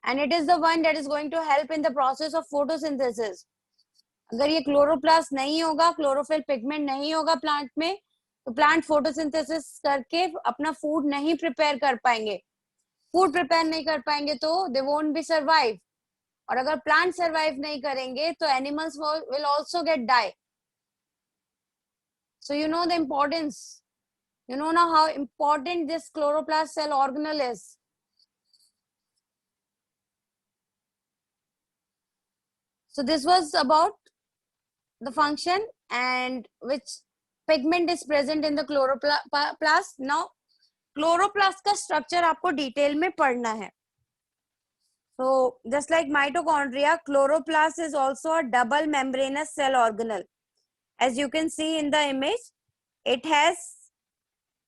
and it is the one that is going to help in the process of photosynthesis. अगर ये chloroplast नहीं होगा, chlorophyll pigment नहीं होगा plant में, तो plant photosynthesis करके अपना फूड नहीं प्रिपेयर कर पाएंगे. फूड प्रिपेयर नहीं कर पाएंगे तो दे वोंट बी सर्वाइव, और अगर प्लांट सर्वाइव नहीं करेंगे तो animals will also get die. So you know the importance. You know now how important this chloroplast cell organelle is. So this was about the function and which pigment is present in the chloroplast. Now chloroplast का structure आपको detail में पढ़ना है. So just like mitochondria, chloroplast is also a double membranous cell organelle. As you can see in the image, it has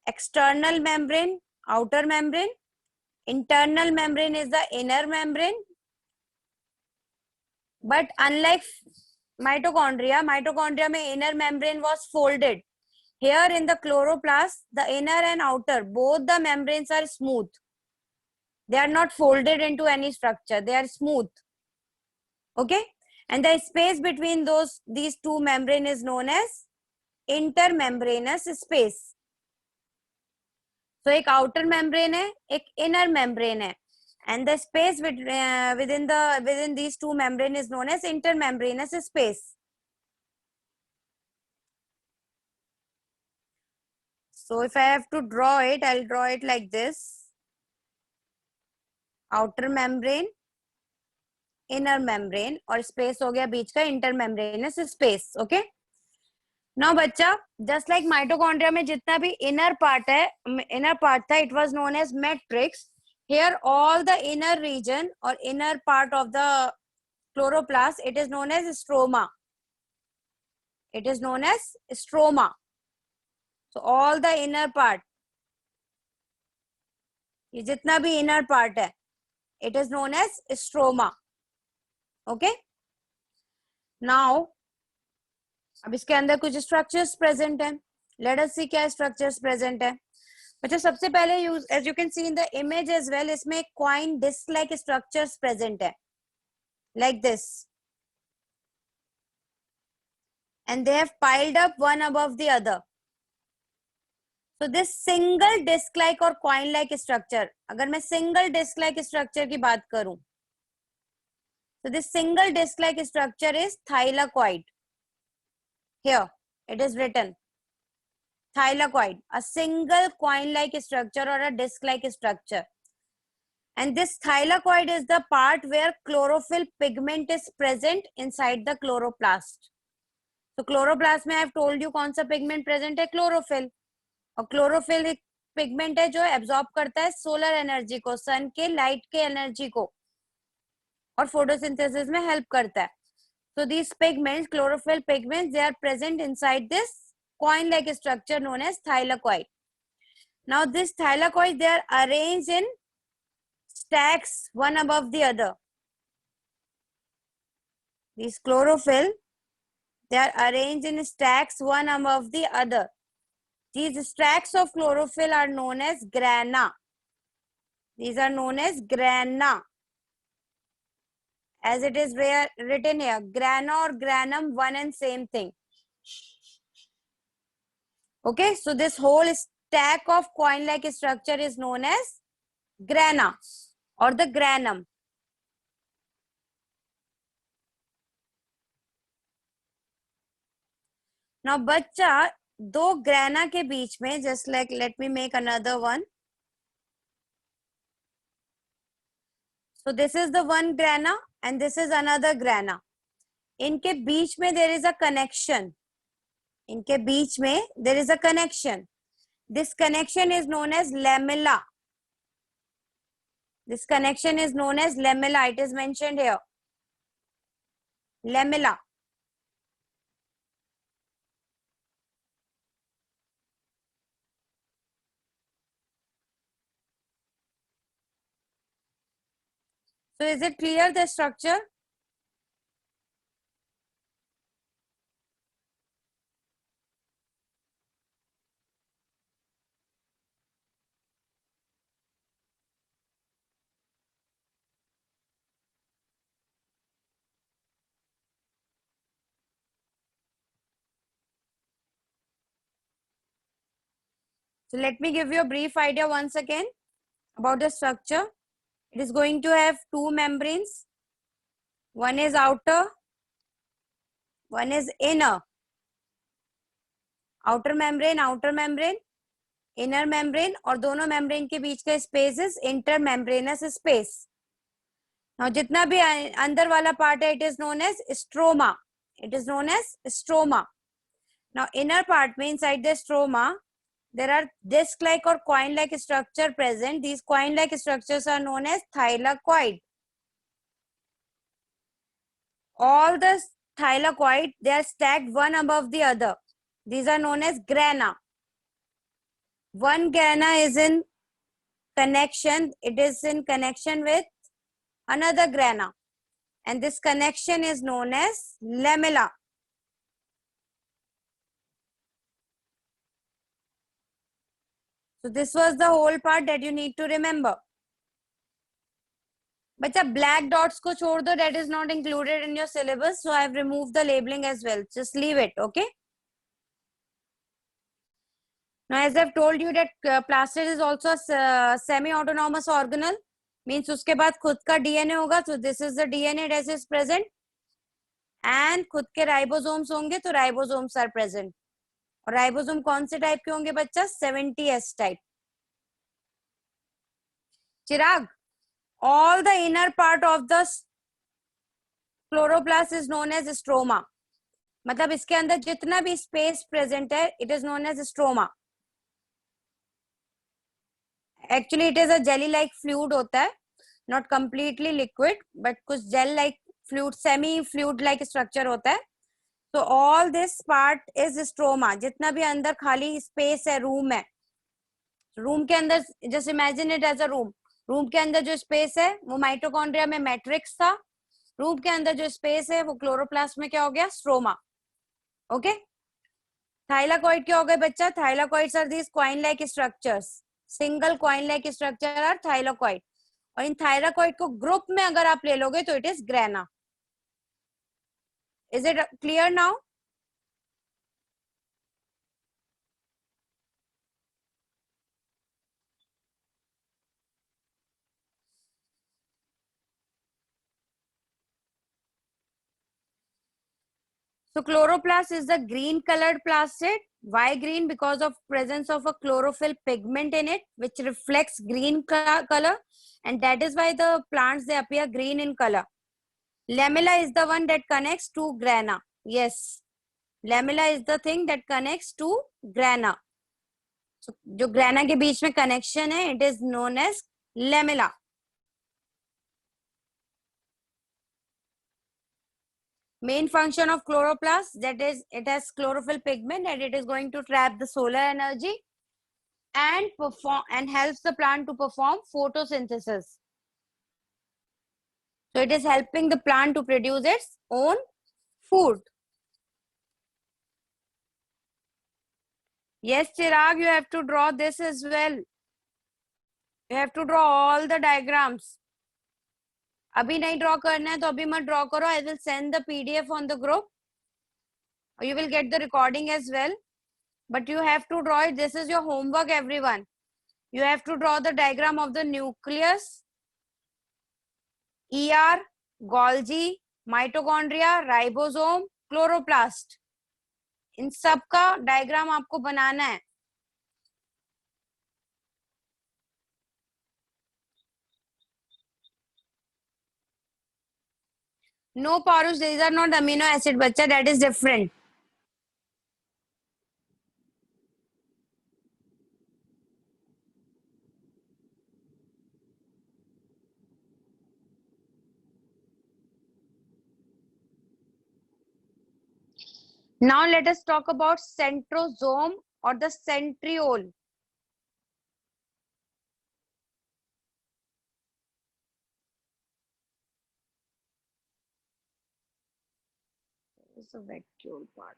external membrane, outer membrane. Internal membrane is the inner membrane. But unlike mitochondria में inner membrane was folded. Here in the chloroplast, the inner and outer, both the membranes are smooth. They are not folded into any structure. They are smooth. Okay? And the space between these two membrane is known as intermembranous space. So एक outer membrane है, एक inner membrane है. And the space within these two membrane is known as intermembranous space. So if I have to draw it, I'll draw it like this. Outer membrane, inner membrane, और space हो गया बीच का intermembranous space. Okay? Now बच्चा, just like mitochondria में जितना भी inner part था, it was known as matrix. Here all the inner region or inner part of the chloroplast, it is known as stroma. It is known as stroma. So all the inner part, ये जितना भी inner part है, it is known as stroma. Okay? Now, अब इसके अंदर कुछ structures present है. Let us see क्या structures present है. बच्चों सबसे पहले as you can see in the image as well, इसमें coin disc like structures present है, like this, and they have piled up one above the other. So this single disc like or coin like structure, अगर मैं single disc like structure की बात करूं, so this single disc like structure is thylakoid. Here it is written thylakoid, a single coin like structure or a disc like structure. And this thylakoid is the part where chlorophyll pigment is present inside the chloroplast. So chloroplast में I have told you कौन सा pigment present है, chlorophyll. और chlorophyll एक pigment है जो absorb करता है solar energy को, sun के light के energy को, और photosynthesis में help करता है. So these pigments, chlorophyll pigments, they are present inside this coin like structure known as thylakoid. Now this thylakoid, they are arranged in stacks one above the other. These chlorophyll, they are arranged in stacks one above the other. These stacks of chlorophyll are known as grana. These are known as grana. As it is written here, grana or granum, one and same thing. Okay, so this whole stack of coin-like structure is known as grana or the granum. Now, बच्चा दो grana के बीच में, just like let me make another one. So this is the one grana and this is another grana. इनके बीच में there is a connection. इनके बीच में there is a connection. This connection is known as lamella. This connection is known as lamella. It is mentioned here. Lamella. So is it clear the structure? So let me give you a brief idea once again about the structure. It is going to have two membranes. One is outer, one is inner. Outer membrane, inner membrane, और दोनों membrane के बीच का space is intermembranous space. Now जितना भी अंदर वाला part है, it is known as stroma. It is known as stroma. Now inner part में inside the stroma, there are disc-like or coin-like structure present. These coin-like structures are known as thylakoid. All the thylakoid, they are stacked one above the other. These are known as grana. One grana is in connection, it is in connection with another grana, and this connection is known as lamella. So this was the whole part that you need to remember. बच्चा black dots को छोड़ दो, that is not included in your syllabus, so I have removed the labeling as well. Just leave it, okay? Now, as I've told you that plastid is also a semi-autonomous organelle, means उसके बाद खुद का DNA होगा, so this is the DNA that is present, and खुद के ribosomes होंगे, तो ribosomes are present. और राइबोसोम कौन से टाइप के होंगे बच्चा? 70S type. Chirag, all the inner part of the chloroplast is known as stroma. मतलब इसके अंदर जितना भी स्पेस प्रेजेंट है, it is known as stroma. Actually, it is a jelly-like fluid होता है, not completely liquid, but कुछ gel-like fluid, semi-fluid-like structure होता है. So all this part is stroma. जितना भी अंदर खाली स्पेस है, रूम है, रूम के अंदर just imagine it as a room. Room के अंदर जो स्पेस है वो माइटोकॉन्ड्रिया में मैट्रिक्स था, रूम के अंदर जो स्पेस है वो क्लोरोप्लास्ट में क्या हो गया? स्ट्रोमा. ओके. थाइलाकॉइड क्या हो गए बच्चा? Thylakoids are these coin like structures. Single coin like structure are thylakoid. और इन थाइलाकॉइड को ग्रुप में अगर आप ले लोगे तो it is grana. Is it clear now? So chloroplast is the green colored plastid. Why green? Because of presence of a chlorophyll pigment in it, which reflects green color, and that is why the plants, they appear green in color. Lamella is the one that connects to grana. Yes, lamella is the thing that connects to grana. So जो grana के बीच में connection है, it is known as lamella. Main function of chloroplast, that is, it has chlorophyll pigment and it is going to trap the solar energy and helps the plant to perform photosynthesis. So it is helping the plant to produce its own food. Yes, Chirag, you have to draw this as well. You have to draw all the diagrams. अभी नहीं draw करना है तो अभी मत draw करो. I will send the PDF on the group. You will get the recording as well. But you have to draw it. This is your homework, everyone. You have to draw the diagram of the nucleus, ER, Golgi, mitochondria, ribosome, chloroplast. इन सब का diagram आपको बनाना है. No, Parush, these are not amino acid, bachcha. That is different. Now let us talk about centrosome or the centriole. This is a vacuole part.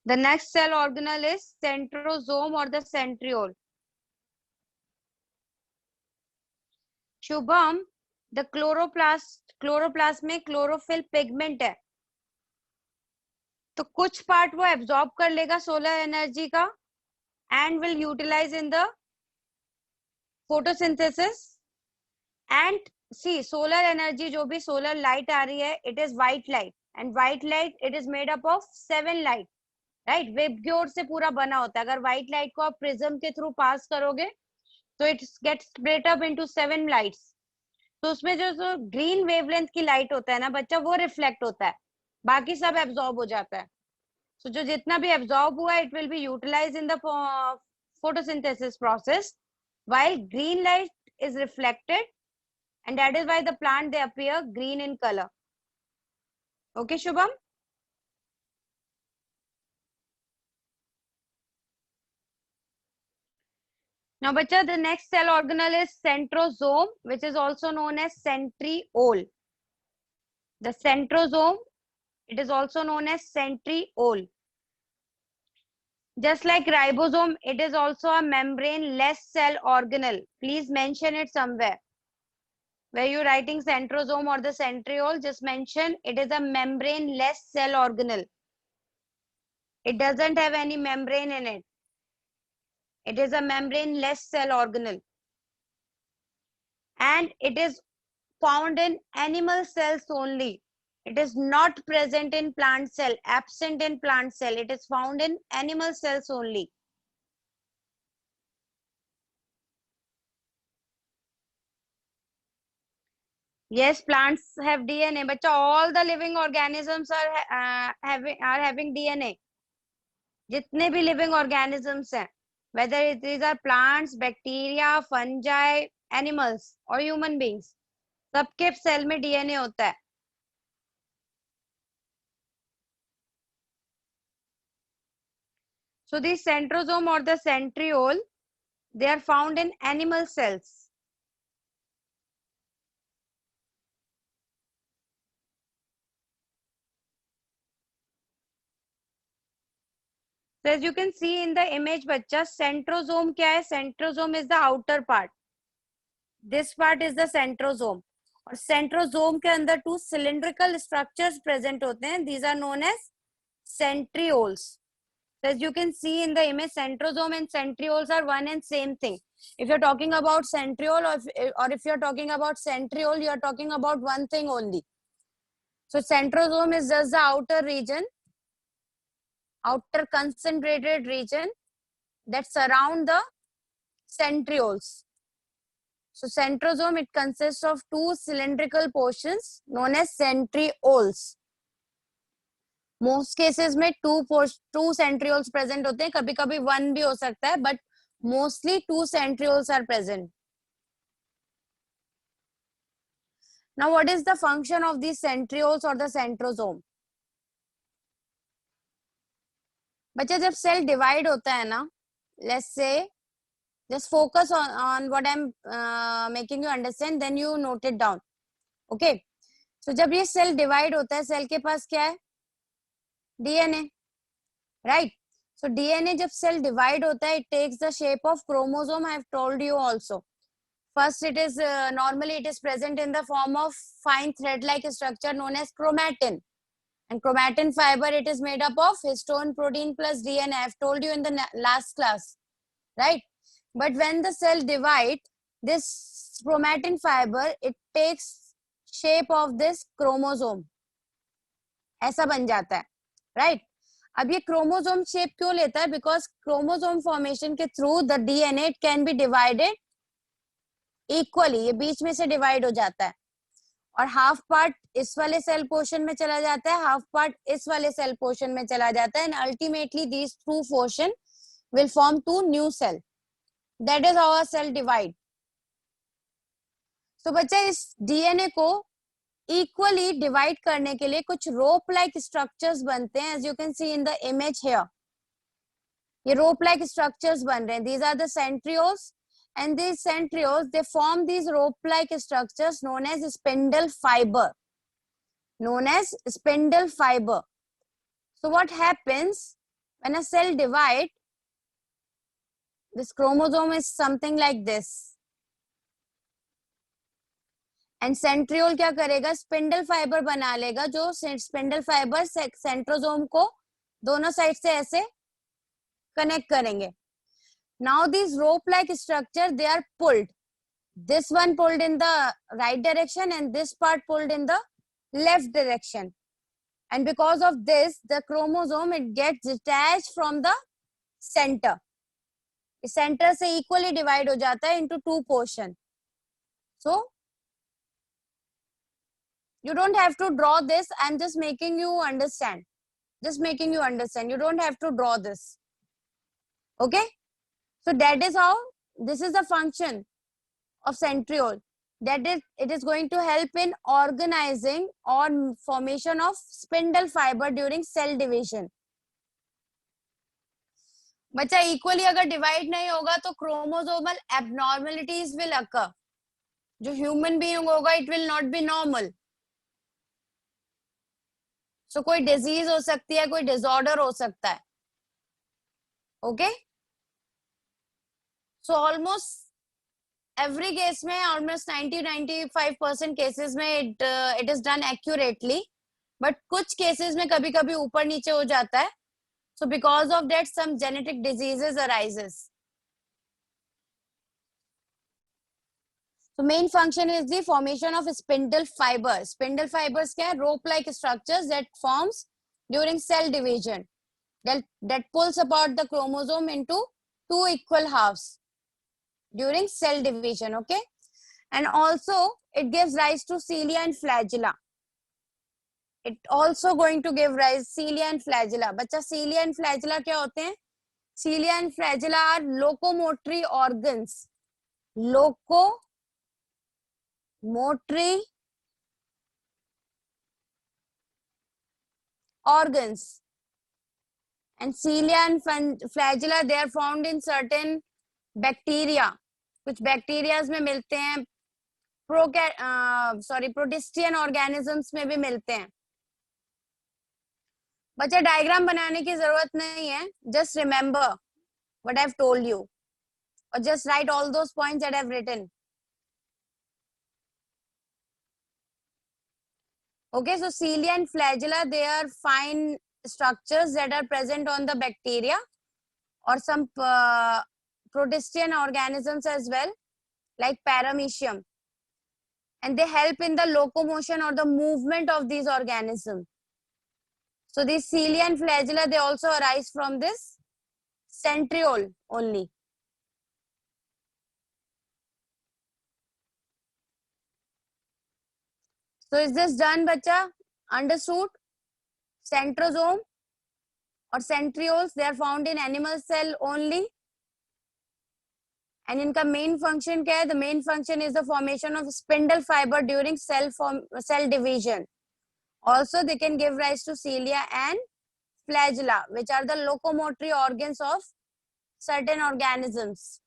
The next cell organelle is centrosome or the centriole. Shubham, the chloroplast में chlorophyll pigment है, तो कुछ part वो absorb कर लेगा solar energy का and will utilize in the photosynthesis. And see, solar energy, जो भी solar light आ रही है, it is white light, and white light, it is made up of 7 light, right? VIBGYOR से पूरा बना होता है. अगर white light को आप प्रिज्म के थ्रू पास करोगे तो it gets split up into 7 lights. तो उसमें जो ग्रीन वेवलेंथ की लाइट होता है ना बच्चा, वो रिफ्लेक्ट होता है, बाकी सब एब्जॉर्ब हो जाता है. So जो जितना भी एब्जॉर्ब हुआ, it will be utilized in the photosynthesis process, while green light is reflected, and that is why the plant they appear green in color. Okay, Shubham? Now, bacha, the next cell organelle is centrosome, which is also known as centriole. The centrosome, it is also known as centriole. Just like ribosome, it is also a membrane-less cell organelle. Please mention it somewhere. Where you're writing centrosome or the centriole, just mention it is a membrane-less cell organelle. It doesn't have any membrane in it. It is a membrane-less cell organelle. And it is found in animal cells only. It is not present in plant cell, absent in plant cell. It is found in animal cells only. Yes, plants have DNA, but all the living organisms are having DNA. जितने भी living organisms हैं, whether these are plants, bacteria, fungi, animals or human beings, सबके cell में DNA होता है. So the centrosome or the centriole, they are found in animal cells. So as you can see in the image, बच्चा, centrosome क्या है? Centrosome is the outer part. This part is the centrosome. और centrosome के अंदर two cylindrical structures present होते हैं. These are known as centrioles. So as you can see in the image, centrosome and centrioles are one and same thing. If you're talking about centriole or if you're talking about centriole, you're talking about one thing only. So centrosome is just the outer region, outer concentrated region that surround the centrioles. So centrosome, it consists of two cylindrical portions known as centrioles. Most cases में two centrioles present होते हैं, कभी कभी one भी हो सकता है, but mostly two centrioles are present. Now what is the function of these centrioles or the centrosome? बच्चा, जब सेल डिवाइड होता है ना, let's say, just focus on what I'm making you understand, then you note it down. Okay, so जब ये cell divide होता है, cell के पास क्या है? DNA, right? So DNA जब सेल डिवाइड होता है, it takes the shape of chromosome. I have told you also. First, it is normally it is present in the form of fine thread-like structure known as chromatin. And chromatin fiber, it is made up of histone protein plus DNA. I have told you in the last class, right? But when the cell divide, this chromatin fiber, it takes shape of this chromosome. ऐसा बन जाता है, right? अब ये chromosome shape क्यों लेता है? Because chromosome formation के through the DNA it can be divided equally. ये बीच में से डिवाइड हो जाता है और हाफ पार्ट इस वाले सेल पोर्शन में चला जाता है, हाफ पार्ट इस वाले सेल पोर्शन में चला जाता है, and ultimately these two portion will form two new cell. That is how a cell divide. So बच्चा, इस DNA को equally divide करने के लिए कुछ rope like structures बनते हैं, as you can see in the image here. ये rope like structures बन रहे हैं. These are the centrioles, and these centrioles, they form these rope like structures known as spindle fiber. Known as spindle fiber. So what happens when a cell divide? This chromosome is something like this. And centriole क्या करेगा? Spindle fibre बना लेगा, जो spindle fibre centrosome को दोनों side से ऐसे connect करेंगे. Now this rope like structure, they are pulled. This one pulled in the right direction and this part pulled in the left direction. And because of this the chromosome it gets detached from the centre. Centre से equally divide हो जाता है into two portion. So you don't have to draw this. I'm just making you understand. Just making you understand. You don't have to draw this. Okay. So that is how, this is the function of centriole, that is it is going to help in organizing or formation of spindle fiber during cell division. बच्चा equally अगर divide नहीं होगा तो chromosomal abnormalities will occur, जो human being होगा it will not be normal. So कोई disease हो सकती है, कोई डिसऑर्डर हो सकता है. Okay, so almost every case में, ऑलमोस्ट 90-95% केसेस में it is done accurately, but कुछ केसेस में कभी कभी ऊपर नीचे हो जाता है. So because of that, some genetic diseases arises. So main function is the formation of spindle fibers. Spindle fibers क्या है? Rope-like structures that forms during cell division. That pulls apart the chromosome into two equal halves during cell division. Okay, and also it gives rise to cilia and flagella. It also going to give rise cilia and flagella. बच्चा cilia and flagella क्या होते हैं? Cilia and flagella are locomotory organs. Locomotory organs. And cilia and flagella, they are found in certain bacteria. कुछ bacteria में मिलते हैं, प्रोटिस्टियन organisms में भी मिलते हैं. बच्चा डायग्राम बनाने की जरूरत नहीं है, just remember what I have told you और just write all those points that I have written. Okay, so cilia and flagella, they are fine structures that are present on the bacteria or some protistian organisms as well, like paramecium, and they help in the locomotion or the movement of these organisms. So these cilia and flagella, they also arise from this centriole only. So is this done, bacha? Understood? Centrosome or centrioles, they are found in animal cell only. And इनका main function क्या है? The main function is the formation of spindle fiber during cell division. Also, they can give rise to cilia and flagella, which are the locomotory organs of certain organisms.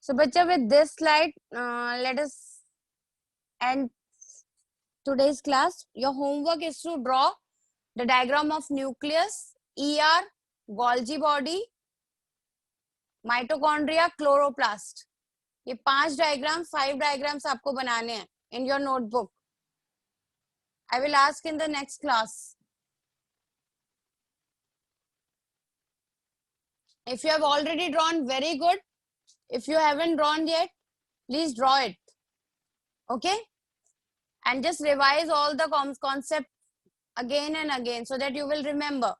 So, bacha, with this slide, let us end today's class. Your homework is to draw the diagram of nucleus, ER, Golgi body, mitochondria, chloroplast. ये 5 diagrams आपको बनाने हैं in your notebook. I will ask in the next class. If you have already drawn, very good. If you haven't drawn yet, please draw it. Okay? And just revise all the concept again and again so that you will remember.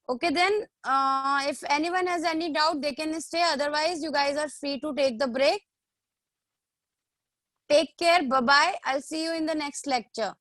Okay, then if anyone has any doubt, they can stay. Otherwise, you guys are free to take the break. Take care. Bye-bye. I'll see you in the next lecture.